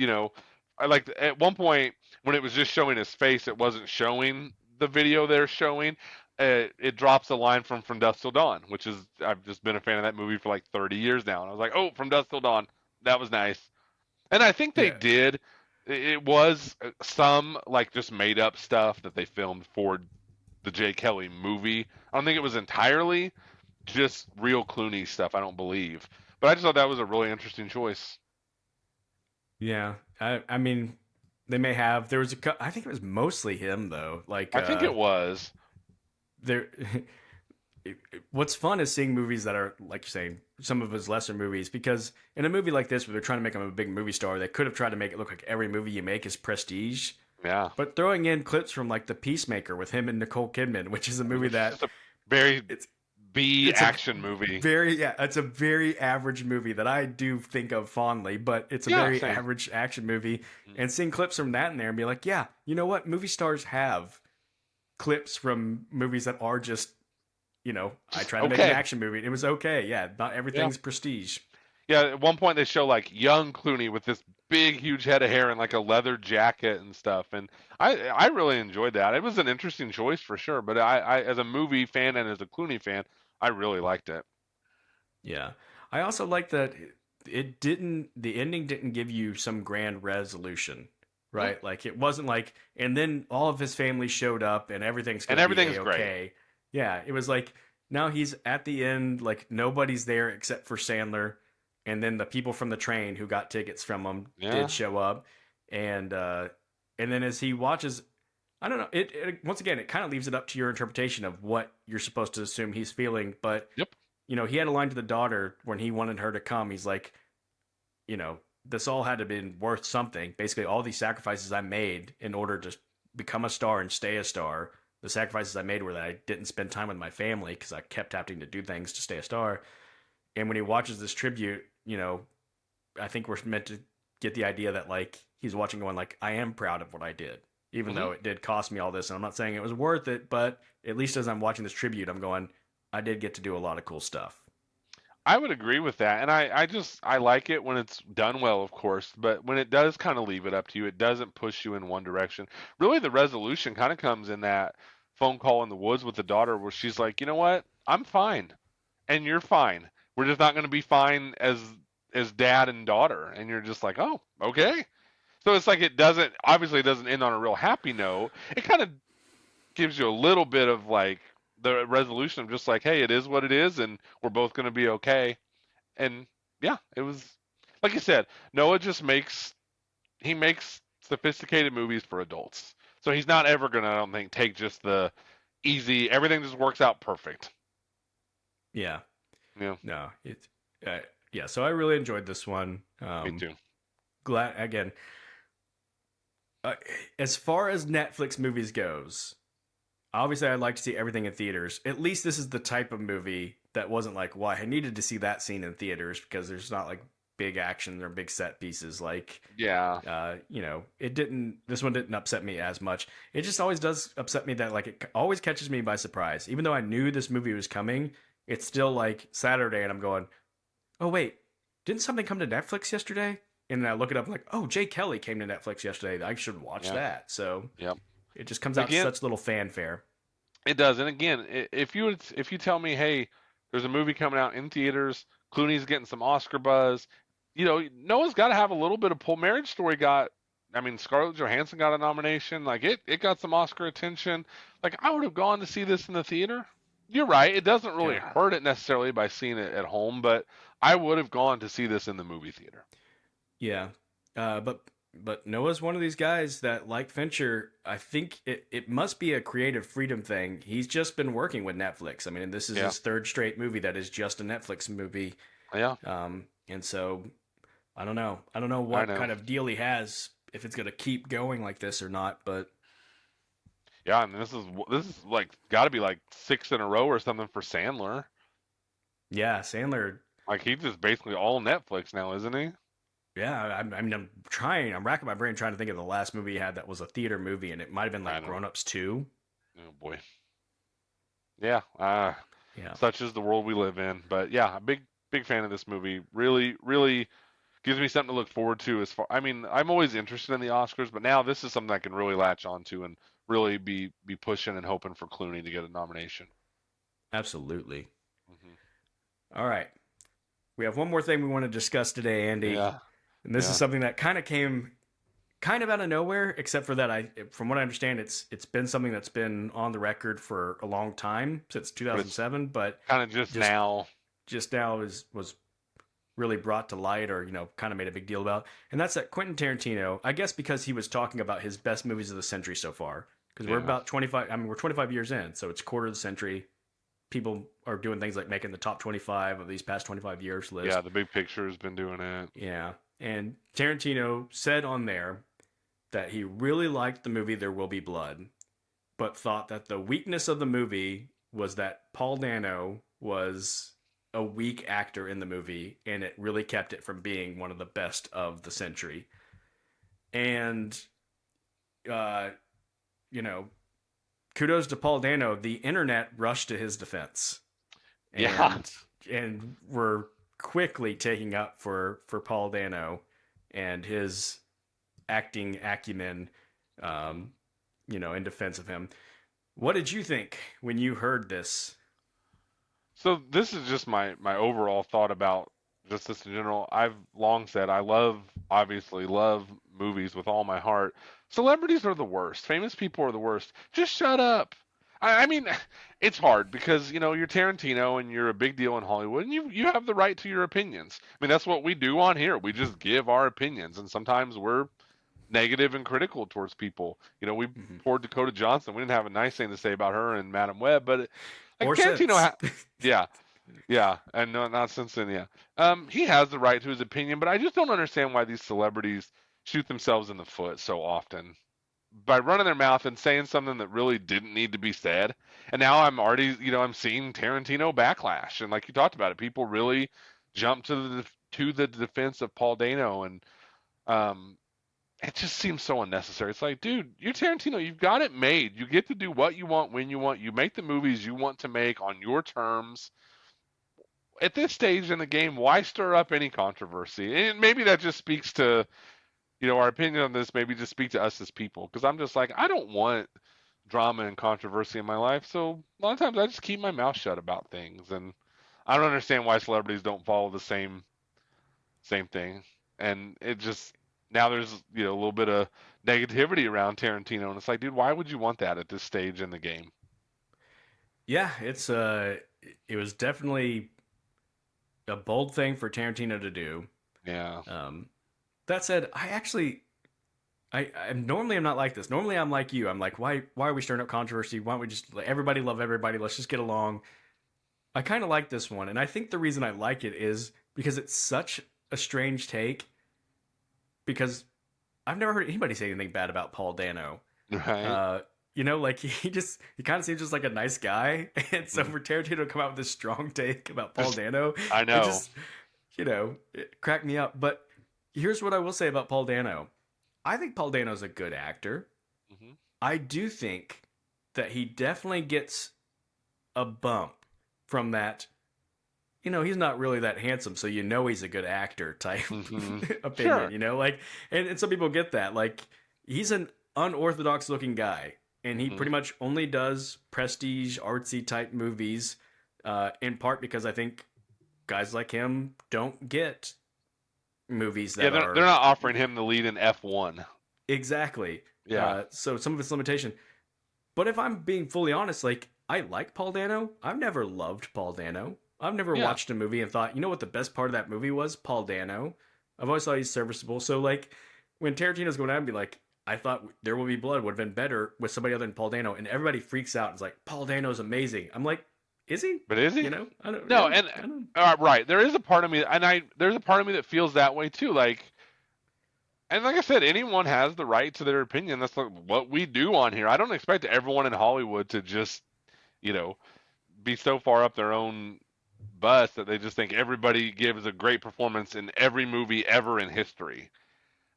[SPEAKER 2] I like at one point when it was just showing his face, it wasn't showing the video they're showing. It drops a line from Dusk Till Dawn, which is I've just been a fan of that movie for like 30 years now, and I was like, oh, From Dusk Till Dawn, that was nice, and I think they
[SPEAKER 1] Yeah,
[SPEAKER 2] did. It was some like just made up stuff that they filmed for the Jay Kelly movie. I don't think it was entirely just real Clooney stuff, I don't believe. But I just thought that was a really interesting choice.
[SPEAKER 1] yeah. I mean, they may have. There was I think it was mostly him though. Like
[SPEAKER 2] I think it was.
[SPEAKER 1] there. What's fun is seeing movies that are like you're saying some of his lesser movies because in a movie like this where they're trying to make him a big movie star, they could have tried to make it look like every movie you make is prestige.
[SPEAKER 2] Yeah.
[SPEAKER 1] But throwing in clips from like The Peacemaker with him and Nicole Kidman, which is a movie
[SPEAKER 2] Which is
[SPEAKER 1] that
[SPEAKER 2] just a very
[SPEAKER 1] it's
[SPEAKER 2] B
[SPEAKER 1] it's a
[SPEAKER 2] action movie.
[SPEAKER 1] it's a very average movie that I do think of fondly, but it's a
[SPEAKER 2] Yeah,
[SPEAKER 1] very
[SPEAKER 2] same.
[SPEAKER 1] average action movie.
[SPEAKER 2] Mm.
[SPEAKER 1] And seeing clips from that in there and be like, yeah, you know what? Movie stars have clips from movies that are just, I
[SPEAKER 2] Just
[SPEAKER 1] tried to make an
[SPEAKER 2] okay.
[SPEAKER 1] action movie. It was okay. Yeah, not
[SPEAKER 2] Yeah.
[SPEAKER 1] everything's prestige.
[SPEAKER 2] Yeah, at one point they show like young Clooney with this big huge head of hair and like a leather jacket and stuff. And I really enjoyed that. It was an interesting choice for sure, but I as a movie fan and as a Clooney fan, I really liked it.
[SPEAKER 1] Yeah. I also like that the ending didn't give you some grand resolution,
[SPEAKER 2] Mm.
[SPEAKER 1] right? Like it wasn't like, and then all of his family showed up and everything's
[SPEAKER 2] And
[SPEAKER 1] going to be
[SPEAKER 2] everything's great.
[SPEAKER 1] A-okay. Yeah. It was like, now he's at the end, like nobody's there except for Sandler. And then the people from the train who got tickets from him
[SPEAKER 2] Yeah.
[SPEAKER 1] did show up. And then as he watches, I don't know, once again, it kind of leaves it up to your interpretation of what you're supposed to assume he's feeling. But
[SPEAKER 2] Yep.
[SPEAKER 1] he had a line to the daughter when he wanted her to come. He's like, this all had to have been worth something. Basically, all these sacrifices I made in order to become a star and stay a star, the sacrifices I made were that I didn't spend time with my family because I kept having to do things to stay a star. And when he watches this tribute, I think we're meant to get the idea that like he's watching going like, I am proud of what I did, even
[SPEAKER 2] Hmm.
[SPEAKER 1] though it did cost me all this. And I'm not saying it was worth it, but at least as I'm watching this tribute, I'm going, I did get to do a lot of cool stuff.
[SPEAKER 2] I would agree with that, and I like it when it's done well, of course, but when it does kind of leave it up to you, it doesn't push you in one direction. Really, the resolution kind of comes in that phone call in the woods with the daughter, where she's like, you know what, I'm fine, and you're fine. We're just not going to be fine as dad and daughter, and you're just like, oh, okay. So it's like it doesn't end on a real happy note. It kind of gives you a little bit of like the resolution of just like, hey, it is what it is, and we're both going to be okay. And yeah, it was like you said, Noah just makes sophisticated movies for adults. So he's not ever gonna, I don't think, take just the easy. Everything just works out perfect.
[SPEAKER 1] Yeah.
[SPEAKER 2] Yeah,
[SPEAKER 1] No, uh, yeah. So I really enjoyed this one.
[SPEAKER 2] me too.
[SPEAKER 1] Glad again. Uh, as far as Netflix movies goes, obviously I'd like to see everything in theaters. At least this is the type of movie that wasn't like, why I needed to see that scene in theaters because there's not like big action or big set pieces. Like,
[SPEAKER 2] Yeah,
[SPEAKER 1] it didn't. This one didn't upset me as much. It just always does upset me that like it always catches me by surprise. Even though I knew this movie was coming, it's still like Saturday, and I'm going, oh wait, didn't something come to Netflix yesterday? And then I look it up, and like, oh, Jay Kelly came to Netflix yesterday. I should watch
[SPEAKER 2] yeah,
[SPEAKER 1] that. So
[SPEAKER 2] yep.
[SPEAKER 1] it just comes out to
[SPEAKER 2] Again,
[SPEAKER 1] such little fanfare.
[SPEAKER 2] it does. And again, if you tell me, hey, there's a movie coming out in theaters, Clooney's getting some Oscar buzz, Noah's got to have a little bit of pull. Marriage Story got, I mean, Scarlett Johansson got a nomination. Like it got some Oscar attention. Like I would have gone to see this in the theater. you're right. It doesn't really
[SPEAKER 1] Yeah.
[SPEAKER 2] hurt it necessarily by seeing it at home, but I would have gone to see this in the movie theater.
[SPEAKER 1] Yeah. But Noah's one of these guys that, like Fincher, I think it must be a creative freedom thing. He's just been working with Netflix. I mean, this is
[SPEAKER 2] Yeah,
[SPEAKER 1] his third straight movie that is just a Netflix movie.
[SPEAKER 2] yeah,
[SPEAKER 1] And so I don't know. I don't know
[SPEAKER 2] I
[SPEAKER 1] what
[SPEAKER 2] know.
[SPEAKER 1] kind of deal he has, if it's gonna keep going like this or not. But
[SPEAKER 2] Yeah, I mean, this is like got to be like six in a row or something for Sandler.
[SPEAKER 1] yeah, Sandler.
[SPEAKER 2] Like he's just basically all Netflix now, isn't he?
[SPEAKER 1] Yeah, I mean, I'm trying. I'm racking my brain trying to think of the last movie he had that was a theater movie, and it might have been
[SPEAKER 2] I
[SPEAKER 1] like
[SPEAKER 2] know.
[SPEAKER 1] Grown Ups 2.
[SPEAKER 2] Oh boy. Yeah.
[SPEAKER 1] Yeah,
[SPEAKER 2] Such is the world we live in. But yeah, a big fan of this movie. Really, really gives me something to look forward to. As far, I mean, I'm always interested in the Oscars, but now this is something I can really latch onto and really be pushing and hoping for Clooney to get a nomination.
[SPEAKER 1] absolutely.
[SPEAKER 2] Hmm.
[SPEAKER 1] All right, we have one more thing we want to discuss today, Andy,
[SPEAKER 2] Yeah.
[SPEAKER 1] and this is
[SPEAKER 2] Yeah.
[SPEAKER 1] something that kind of came kind of out of nowhere. Except for that, from what I understand, it's been something that's been on the record for a long time since
[SPEAKER 2] But it's
[SPEAKER 1] 2007, but
[SPEAKER 2] kind of just
[SPEAKER 1] just
[SPEAKER 2] now.
[SPEAKER 1] just now was really brought to light, or kind of made a big deal about, and that's that Quentin Tarantino. I guess because he was talking about his best movies of the century so far, because we're
[SPEAKER 2] Yeah.
[SPEAKER 1] about 25. I mean, we're 25 years in, so it's quarter of the century. People are doing things like making the top 25 of these past 25 years
[SPEAKER 2] Yeah.
[SPEAKER 1] list.
[SPEAKER 2] The big picture has been doing it.
[SPEAKER 1] Yeah, and Tarantino said on there that he really liked the movie There Will Be Blood, but thought that the weakness of the movie was that Paul Dano was a weak actor in the movie, and it really kept it from being one of the best of the century. And, uh, you know, kudos to Paul Dano. The internet rushed to his defense,
[SPEAKER 2] Yeah.
[SPEAKER 1] and were quickly taking up for Paul Dano and his acting acumen, um, in defense of him. What did you think when you heard this?
[SPEAKER 2] So this is just my overall thought about just this in general. I've long said I obviously love movies with all my heart. Celebrities are the worst. Famous people are the worst. Just shut up. I mean, it's hard because you're Tarantino and you're a big deal in Hollywood, and you have the right to your opinions. I mean, that's what we do on here. We just give our opinions, and sometimes we're negative and critical towards people. We
[SPEAKER 1] Mhm.
[SPEAKER 2] poured Dakota Johnson. We didn't have a nice thing to say about her and Madam Web, but like
[SPEAKER 1] Or
[SPEAKER 2] Tarantino,
[SPEAKER 1] since.
[SPEAKER 2] yeah, yeah, and no, not since then. Yeah, he has the right to his opinion, but I just don't understand why these celebrities shoot themselves in the foot so often by running their mouth and saying something that really didn't need to be said. And now I'm already, I'm seeing Tarantino backlash, and like you talked about it, people really jump to the defense of Paul Dano, and um, it just seems so unnecessary. It's like, dude, you're Tarantino. You've got it made. You get to do what you want when you want. You make the movies you want to make on your terms. At this stage in the game, why stir up any controversy? And maybe that just speaks to, our opinion on this. Maybe just speak to us as people. Because I'm just like, I don't want drama and controversy in my life. So a lot of times I just keep my mouth shut about things. And I don't understand why celebrities don't follow the same thing. And it just now there's a little bit of negativity around Tarantino, and it's like, dude, why would you want that at this stage in the game?
[SPEAKER 1] Yeah, it was definitely a bold thing for Tarantino to do.
[SPEAKER 2] Yeah,
[SPEAKER 1] Um, that said, I'm normally I'm not like this. Normally I'm like you. I'm like, why are we stirring up controversy? Why don't we just let everybody love everybody? Let's just get along. I kind of like this one, and I think the reason I like it is because it's such a strange take. Because I've never heard anybody say anything bad about Paul Dano.
[SPEAKER 2] right.
[SPEAKER 1] Like he kind of seems just like a nice guy, and so
[SPEAKER 2] Mhm.
[SPEAKER 1] for Tarantino to come out with this strong take about Paul
[SPEAKER 2] Just
[SPEAKER 1] Dano,
[SPEAKER 2] I
[SPEAKER 1] it
[SPEAKER 2] know.
[SPEAKER 1] just it cracked me up. But here's what I will say about Paul Dano: I think Paul Dano's a good actor.
[SPEAKER 2] Hmm.
[SPEAKER 1] I do think that he definitely gets a bump from that. He's not really that handsome, so he's a good actor type
[SPEAKER 2] Hmm.
[SPEAKER 1] opinion.
[SPEAKER 2] Sure.
[SPEAKER 1] And some people get that. Like, he's an unorthodox looking guy, and he
[SPEAKER 2] Hmm.
[SPEAKER 1] pretty much only does prestige, artsy type movies, in part because I think guys like him don't get movies
[SPEAKER 2] Yeah,
[SPEAKER 1] that
[SPEAKER 2] they're
[SPEAKER 1] are
[SPEAKER 2] not offering him the lead in F1.
[SPEAKER 1] exactly.
[SPEAKER 2] Yeah.
[SPEAKER 1] So some of its limitation. But if I'm being fully honest, like, I like Paul Dano. I've never loved Paul Dano. I've never
[SPEAKER 2] Yeah,
[SPEAKER 1] watched a movie and thought, you know what the best part of that movie was? Paul Dano. I've always thought he's serviceable. So like when Tarantino's going out and be like, I thought There Will Be Blood would have been better with somebody other than Paul Dano, and everybody freaks out and is like, Paul Dano's amazing. I'm like, is he?
[SPEAKER 2] but is he?
[SPEAKER 1] You know, I don't.
[SPEAKER 2] No,
[SPEAKER 1] Yeah,
[SPEAKER 2] and
[SPEAKER 1] I don't.
[SPEAKER 2] right, there is a part of me, and there's a part of me that feels that way too. Like, and like I said, anyone has the right to their opinion. That's like what we do on here. I don't expect everyone in Hollywood to just, you know, be so far up their own bus that they just think everybody gives a great performance in every movie ever in history.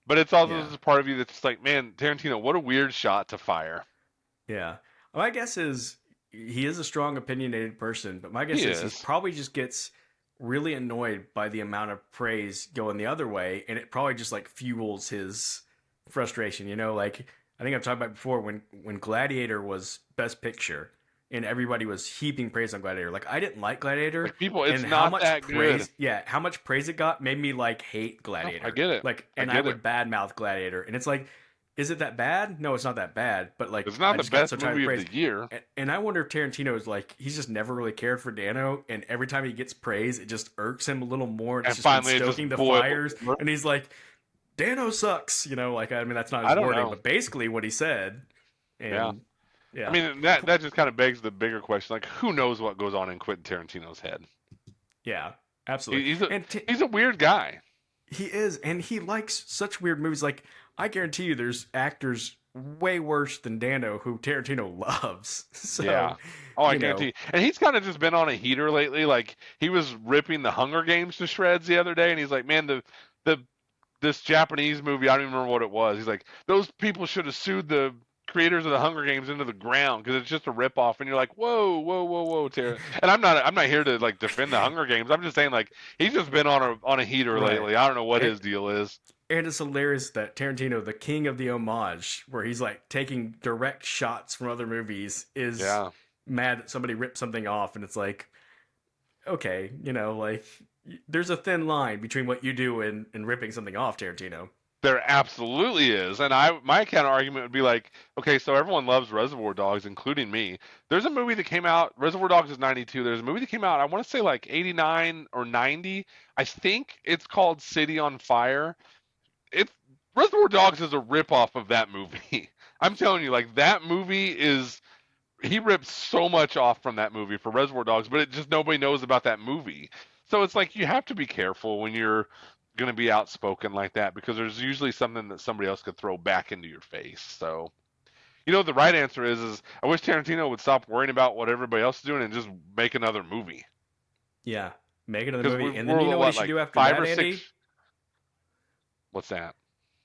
[SPEAKER 2] But it's also
[SPEAKER 1] Yeah,
[SPEAKER 2] this part of you that's just like, man, Tarantino, what a weird shot to fire.
[SPEAKER 1] yeah. My guess is he is a strong, opinionated person, but my
[SPEAKER 2] He
[SPEAKER 1] guess is he's
[SPEAKER 2] is.
[SPEAKER 1] probably just gets really annoyed by the amount of praise going the other way, and it probably just like fuels his frustration. You know, like I think I've talked about before when Gladiator was Best Picture, and everybody was heaping praise on Gladiator. Like I didn't like Gladiator,
[SPEAKER 2] Like people, it's
[SPEAKER 1] and how
[SPEAKER 2] not
[SPEAKER 1] much
[SPEAKER 2] that good.
[SPEAKER 1] praise, yeah, how much praise it got made me like hate
[SPEAKER 2] No, I
[SPEAKER 1] Gladiator.
[SPEAKER 2] get it.
[SPEAKER 1] Like,
[SPEAKER 2] I
[SPEAKER 1] and I
[SPEAKER 2] get it.
[SPEAKER 1] would badmouth Gladiator, and it's like, is it that bad? No, it's not that bad. But like,
[SPEAKER 2] It's not
[SPEAKER 1] I
[SPEAKER 2] the
[SPEAKER 1] just got so
[SPEAKER 2] best
[SPEAKER 1] tired of
[SPEAKER 2] movie of
[SPEAKER 1] praise.
[SPEAKER 2] the year.
[SPEAKER 1] And I wonder if Tarantino is like, he's just never really cared for Dano, and every time he gets praise, it just irks him a little more, and it's
[SPEAKER 2] And
[SPEAKER 1] just been
[SPEAKER 2] finally it just
[SPEAKER 1] stoking the
[SPEAKER 2] boiled
[SPEAKER 1] fires.
[SPEAKER 2] over.
[SPEAKER 1] And he's like, Dano sucks, you know. Like, I mean, that's not
[SPEAKER 2] I
[SPEAKER 1] his
[SPEAKER 2] don't
[SPEAKER 1] wording,
[SPEAKER 2] know.
[SPEAKER 1] but basically what he said.
[SPEAKER 2] Yeah.
[SPEAKER 1] And
[SPEAKER 2] I
[SPEAKER 1] yeah,
[SPEAKER 2] mean, that just kind of begs the bigger question. Like, who knows what goes on in Quentin Tarantino's head?
[SPEAKER 1] yeah, absolutely.
[SPEAKER 2] He's a
[SPEAKER 1] And
[SPEAKER 2] he's a weird guy.
[SPEAKER 1] he is, and he likes such weird movies. Like, I guarantee you, there's actors way worse than Dano who Tarantino loves.
[SPEAKER 2] Yeah.
[SPEAKER 1] So,
[SPEAKER 2] Oh, I
[SPEAKER 1] you know,
[SPEAKER 2] guarantee. And he's kind of just been on a heater lately. Like he was ripping the Hunger Games to shreds the other day, and he's like, "Man, the this Japanese movie, I don't even remember what it was." He's like, "Those people should have sued the creators of the Hunger Games into the ground because it's just a ripoff." And you're like, "Whoa, whoa, whoa, whoa, Tara." And I'm not here to like defend the Hunger Games. I'm just saying like he's just been on a heater
[SPEAKER 1] right.
[SPEAKER 2] lately. I don't know what
[SPEAKER 1] And,
[SPEAKER 2] his deal is.
[SPEAKER 1] and it's hilarious that Tarantino, the king of the homage, where he's like taking direct shots from other movies, is
[SPEAKER 2] Yeah.
[SPEAKER 1] mad that somebody ripped something off, and it's like, okay, you know, like there's a thin line between what you do and ripping something off, Tarantino.
[SPEAKER 2] There absolutely is. And my counter argument would be like, okay, so everyone loves Reservoir Dogs, including me. There's a movie that came out, Reservoir Dogs is 92. There's a movie that came out, I want to say like 89 or 90. I think it's called City on Fire. It's Reservoir Dogs is a ripoff of that movie. I'm telling you, like that movie is he ripped so much off from that movie for Reservoir Dogs, but it just nobody knows about that movie. So it's like you have to be careful when you're going to be outspoken like that because there's usually something that somebody else could throw back into your face. So, the right answer is I wish Tarantino would stop worrying about what everybody else is doing and just make another movie.
[SPEAKER 1] Yeah, make another
[SPEAKER 2] Because
[SPEAKER 1] movie, and then
[SPEAKER 2] we're
[SPEAKER 1] you know what he
[SPEAKER 2] what
[SPEAKER 1] should
[SPEAKER 2] like
[SPEAKER 1] do after
[SPEAKER 2] five
[SPEAKER 1] that,
[SPEAKER 2] or
[SPEAKER 1] Andy?
[SPEAKER 2] six. What's that?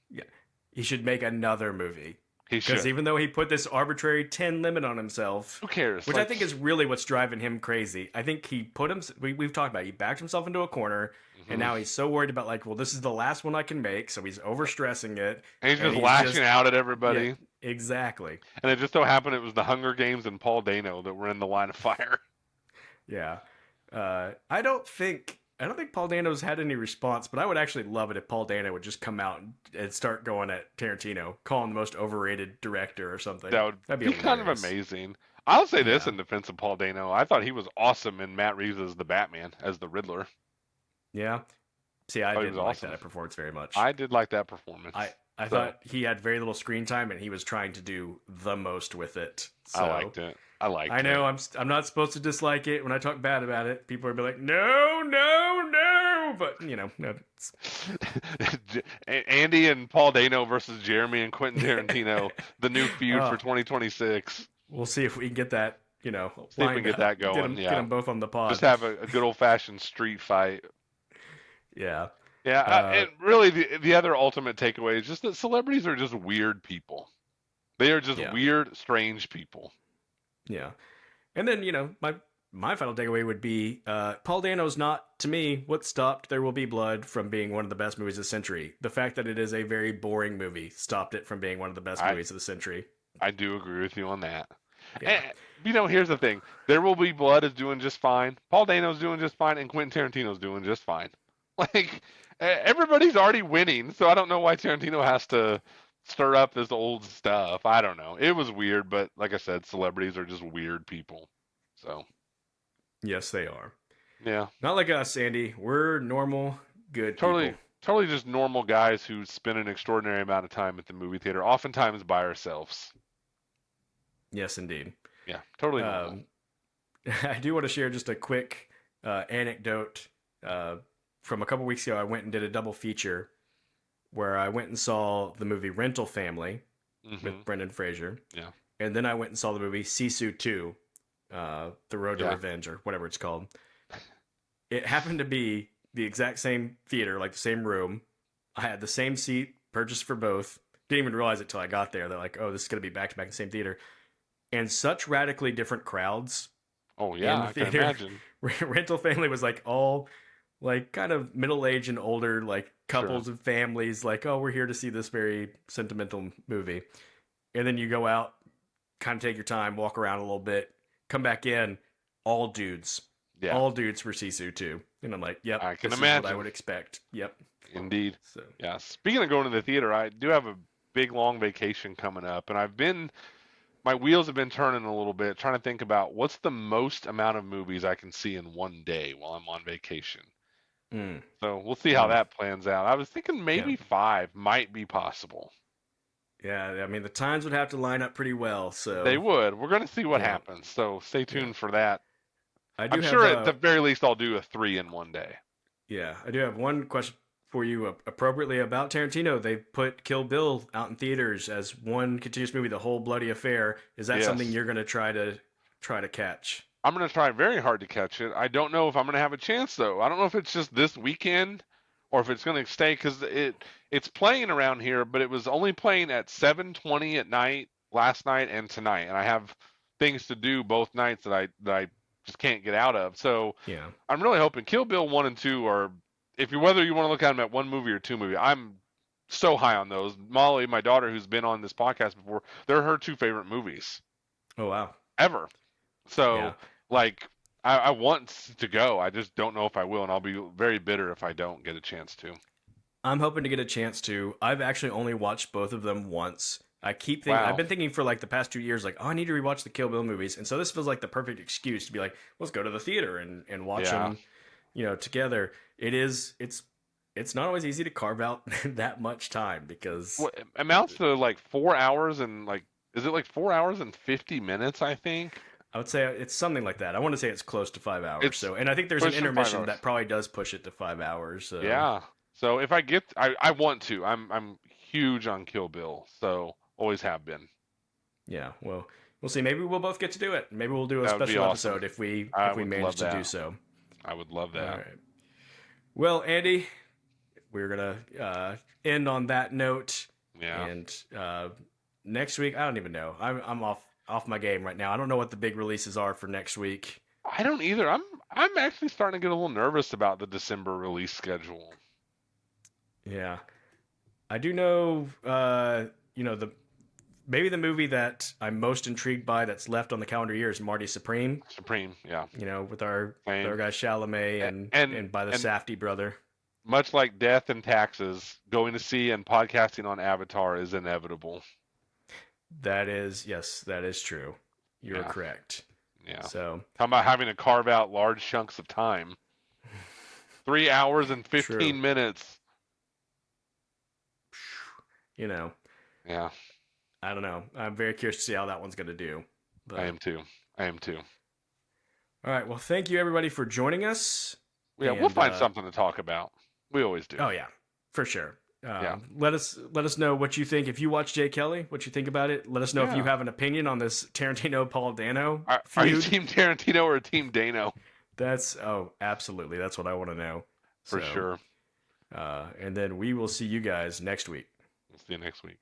[SPEAKER 1] Yeah, he should make another movie.
[SPEAKER 2] He
[SPEAKER 1] Because
[SPEAKER 2] should.
[SPEAKER 1] even though he put this arbitrary 10 limit on himself,
[SPEAKER 2] Who cares?
[SPEAKER 1] which I
[SPEAKER 2] Like,
[SPEAKER 1] think is really what's driving him crazy, I think he put him, we've talked about it, he backed himself into a corner, and
[SPEAKER 2] mhm.
[SPEAKER 1] now he's so worried about, like, well, this is the last one I can make, so he's overstressing it,
[SPEAKER 2] And he's
[SPEAKER 1] and
[SPEAKER 2] just
[SPEAKER 1] he's
[SPEAKER 2] lashing
[SPEAKER 1] just,
[SPEAKER 2] out at
[SPEAKER 1] yeah,
[SPEAKER 2] everybody.
[SPEAKER 1] exactly.
[SPEAKER 2] And it just so happened it was the Hunger Games and Paul Dano that were in the line of fire.
[SPEAKER 1] Yeah. I don't think Paul Dano's had any response, but I would actually love it if Paul Dano would just come out and start going at Tarantino, call him the most overrated director or something.
[SPEAKER 2] That would
[SPEAKER 1] That'd
[SPEAKER 2] be
[SPEAKER 1] be
[SPEAKER 2] kind of
[SPEAKER 1] hilarious.
[SPEAKER 2] amazing. I'll say this
[SPEAKER 1] Yeah.
[SPEAKER 2] in defense of Paul Dano. I thought he was awesome in Matt Reeves as the Batman, as the Riddler.
[SPEAKER 1] Yeah. See, I
[SPEAKER 2] I thought he was
[SPEAKER 1] didn't like
[SPEAKER 2] awesome.
[SPEAKER 1] that performance very much.
[SPEAKER 2] I did like that performance.
[SPEAKER 1] I
[SPEAKER 2] So
[SPEAKER 1] thought he had very little screen time and he was trying to do the most with it.
[SPEAKER 2] I
[SPEAKER 1] So
[SPEAKER 2] liked it. I liked
[SPEAKER 1] I
[SPEAKER 2] it.
[SPEAKER 1] know I'm not supposed to dislike it when I talk bad about it. People are be like, no, no, no, but no,
[SPEAKER 2] Andy and Paul Dano versus Jeremy and Quentin Tarantino, the new feud for
[SPEAKER 1] uh,
[SPEAKER 2] 2026.
[SPEAKER 1] we'll see if we can get that
[SPEAKER 2] See if we can
[SPEAKER 1] lined
[SPEAKER 2] get
[SPEAKER 1] up.
[SPEAKER 2] that going.
[SPEAKER 1] Get
[SPEAKER 2] Yeah.
[SPEAKER 1] them both on the pod.
[SPEAKER 2] Just have a good old fashioned street fight.
[SPEAKER 1] Yeah.
[SPEAKER 2] Yeah,
[SPEAKER 1] Uh,
[SPEAKER 2] and really the other ultimate takeaway is just that celebrities are just weird people. They are just
[SPEAKER 1] yeah.
[SPEAKER 2] weird, strange people.
[SPEAKER 1] Yeah. And then, my final takeaway would be Paul Dano's not, to me, what stopped There Will Be Blood from being one of the best movies of the century. The fact that it is a very boring movie stopped it from being one of the best
[SPEAKER 2] I
[SPEAKER 1] movies of the century.
[SPEAKER 2] I do agree with you on that.
[SPEAKER 1] Yeah.
[SPEAKER 2] And, here's the thing: There Will Be Blood is doing just fine. Paul Dano's doing just fine, and Quentin Tarantino's doing just fine. Like everybody's already winning, so I don't know why Tarantino has to stir up this old stuff. I don't know. It was weird, but like I said, celebrities are just weird people. So
[SPEAKER 1] Yes, they are.
[SPEAKER 2] yeah,
[SPEAKER 1] Not like us, Andy. We're normal, good
[SPEAKER 2] totally,
[SPEAKER 1] people.
[SPEAKER 2] totally just normal guys who spend an extraordinary amount of time at the movie theater, oftentimes by ourselves.
[SPEAKER 1] Yes, indeed.
[SPEAKER 2] Yeah, totally normal.
[SPEAKER 1] Um, I do want to share just a quick anecdote. From a couple weeks ago, I went and did a double feature where I went and saw the movie Rental Family
[SPEAKER 2] Hmm.
[SPEAKER 1] with Brendan Fraser,
[SPEAKER 2] Yeah,
[SPEAKER 1] and then I went and saw the movie Sisu 2, The Road to
[SPEAKER 2] yeah.
[SPEAKER 1] Revenge, or whatever it's called. It happened to be the exact same theater, like the same room. I had the same seat purchased for both. Didn't even realize it till I got there. They're like, "Oh, this is going to be back to back in the same theater," and such radically different crowds
[SPEAKER 2] Oh
[SPEAKER 1] in
[SPEAKER 2] yeah,
[SPEAKER 1] the
[SPEAKER 2] I can
[SPEAKER 1] theater.
[SPEAKER 2] imagine.
[SPEAKER 1] Rental Family was like all like kind of middle aged and older, like
[SPEAKER 2] Sure.
[SPEAKER 1] couples and families, like, "Oh, we're here to see this very sentimental movie." And then you go out, kind of take your time, walk around a little bit, come back in, all dudes.
[SPEAKER 2] Yeah,
[SPEAKER 1] All dudes for Sisu too. And I'm like, yep,
[SPEAKER 2] I can
[SPEAKER 1] this is what I
[SPEAKER 2] imagine.
[SPEAKER 1] would expect. Yep.
[SPEAKER 2] Indeed.
[SPEAKER 1] So,
[SPEAKER 2] Yeah. Speaking of going to the theater, I do have a big long vacation coming up, and my wheels have been turning a little bit, trying to think about what's the most amount of movies I can see in one day while I'm on vacation.
[SPEAKER 1] mm,
[SPEAKER 2] So we'll see how
[SPEAKER 1] mm,
[SPEAKER 2] that plans out. I was thinking
[SPEAKER 1] yeah.
[SPEAKER 2] maybe five might be possible.
[SPEAKER 1] Yeah. I mean, the times would have to line up pretty well.
[SPEAKER 2] They
[SPEAKER 1] So,
[SPEAKER 2] would. We're going to see what
[SPEAKER 1] yeah.
[SPEAKER 2] happens. So stay
[SPEAKER 1] Yeah.
[SPEAKER 2] tuned for that.
[SPEAKER 1] I
[SPEAKER 2] I'm
[SPEAKER 1] do have
[SPEAKER 2] sure at the very least I'll do a three in one day.
[SPEAKER 1] yeah, I do have one question for you appropriately about Tarantino. They put Kill Bill out in theaters as one continuous movie, the whole bloody affair. Is that something
[SPEAKER 2] Yes.
[SPEAKER 1] you're going to try to catch?
[SPEAKER 2] I'm going to try very hard to catch it. I don't know if I'm going to have a chance though. I don't know if it's just this weekend or if it's going to stay because it's playing around here, but it was only playing at 7:20 at night last night and tonight, and I have things to do both nights that I just can't get out of. So
[SPEAKER 1] Yeah.
[SPEAKER 2] I'm really hoping Kill Bill 1 and 2 are, if you whether you want to look at them at one movie or two movie, I'm so high on those. Molly, my daughter, who's been on this podcast before, they're her two favorite movies
[SPEAKER 1] Oh wow.
[SPEAKER 2] ever.
[SPEAKER 1] Yeah.
[SPEAKER 2] So like I want to go. I just don't know if I will, and I'll be very bitter if I don't get a chance to.
[SPEAKER 1] I'm hoping to get a chance to. I've actually only watched both of them once. I've
[SPEAKER 2] Wow.
[SPEAKER 1] been thinking for like the past 2 years, like, oh, I need to rewatch the Kill Bill movies. And so this feels like the perfect excuse to be like, let's go to the theater and watch
[SPEAKER 2] Yeah.
[SPEAKER 1] them, together. It's not always easy to carve out that much time because
[SPEAKER 2] What amounts to like 4 hours and like is it like 4 hours and 50 minutes, I think?
[SPEAKER 1] I would say it's something like that. I want to say it's close to 5 hours.
[SPEAKER 2] It's
[SPEAKER 1] So, and I think there's an
[SPEAKER 2] pushing five
[SPEAKER 1] intermission
[SPEAKER 2] hours.
[SPEAKER 1] that probably does push it to 5 hours. So,
[SPEAKER 2] Yeah. So if I get I want to. I'm huge on Kill Bill, so always have been.
[SPEAKER 1] yeah, well, we'll see. Maybe we'll both get to do it. Maybe we'll do a
[SPEAKER 2] That would be
[SPEAKER 1] special
[SPEAKER 2] awesome.
[SPEAKER 1] episode if we
[SPEAKER 2] I
[SPEAKER 1] if we
[SPEAKER 2] would
[SPEAKER 1] manage
[SPEAKER 2] love
[SPEAKER 1] to do
[SPEAKER 2] that.
[SPEAKER 1] so.
[SPEAKER 2] I would love
[SPEAKER 1] All
[SPEAKER 2] that.
[SPEAKER 1] right. Well, Andy, we're gonna end on that note.
[SPEAKER 2] Yeah.
[SPEAKER 1] And next week, I don't even know. I'm off my game right now. I don't know what the big releases are for next week.
[SPEAKER 2] I don't either. I'm actually starting to get a little nervous about the December release schedule.
[SPEAKER 1] Yeah, I do know. The maybe the movie that I'm most intrigued by that's left on the calendar year is Marty Supreme.
[SPEAKER 2] Supreme, yeah.
[SPEAKER 1] With our
[SPEAKER 2] Same.
[SPEAKER 1] guy Chalamet
[SPEAKER 2] A-
[SPEAKER 1] and by the
[SPEAKER 2] and
[SPEAKER 1] Safdie brother.
[SPEAKER 2] much like death and taxes, going to see and podcasting on Avatar is inevitable.
[SPEAKER 1] Yes, that is true. You're
[SPEAKER 2] Yeah,
[SPEAKER 1] correct.
[SPEAKER 2] yeah.
[SPEAKER 1] So
[SPEAKER 2] How about having to carve out large chunks of time? 3 hours and
[SPEAKER 1] true.
[SPEAKER 2] 15 minutes.
[SPEAKER 1] You know,
[SPEAKER 2] Yeah,
[SPEAKER 1] I don't know. I'm very curious to see how that one's going to do.
[SPEAKER 2] I
[SPEAKER 1] But
[SPEAKER 2] am too. I am too.
[SPEAKER 1] all right. Well, thank you everybody for joining us.
[SPEAKER 2] Yeah, we'll
[SPEAKER 1] And
[SPEAKER 2] find something to talk about. We always do.
[SPEAKER 1] oh yeah, for sure.
[SPEAKER 2] Yeah.
[SPEAKER 1] Let us know what you think. If you watch Jay Kelly, what you think about it. Let us know if you
[SPEAKER 2] Yeah.
[SPEAKER 1] have an opinion on this Tarantino Paul Dano
[SPEAKER 2] Are you
[SPEAKER 1] feud.
[SPEAKER 2] Team Tarantino or Team Dano?
[SPEAKER 1] Absolutely. That's what I want to know.
[SPEAKER 2] For
[SPEAKER 1] So,
[SPEAKER 2] sure.
[SPEAKER 1] and then we will see you guys next week.
[SPEAKER 2] We'll see you next week.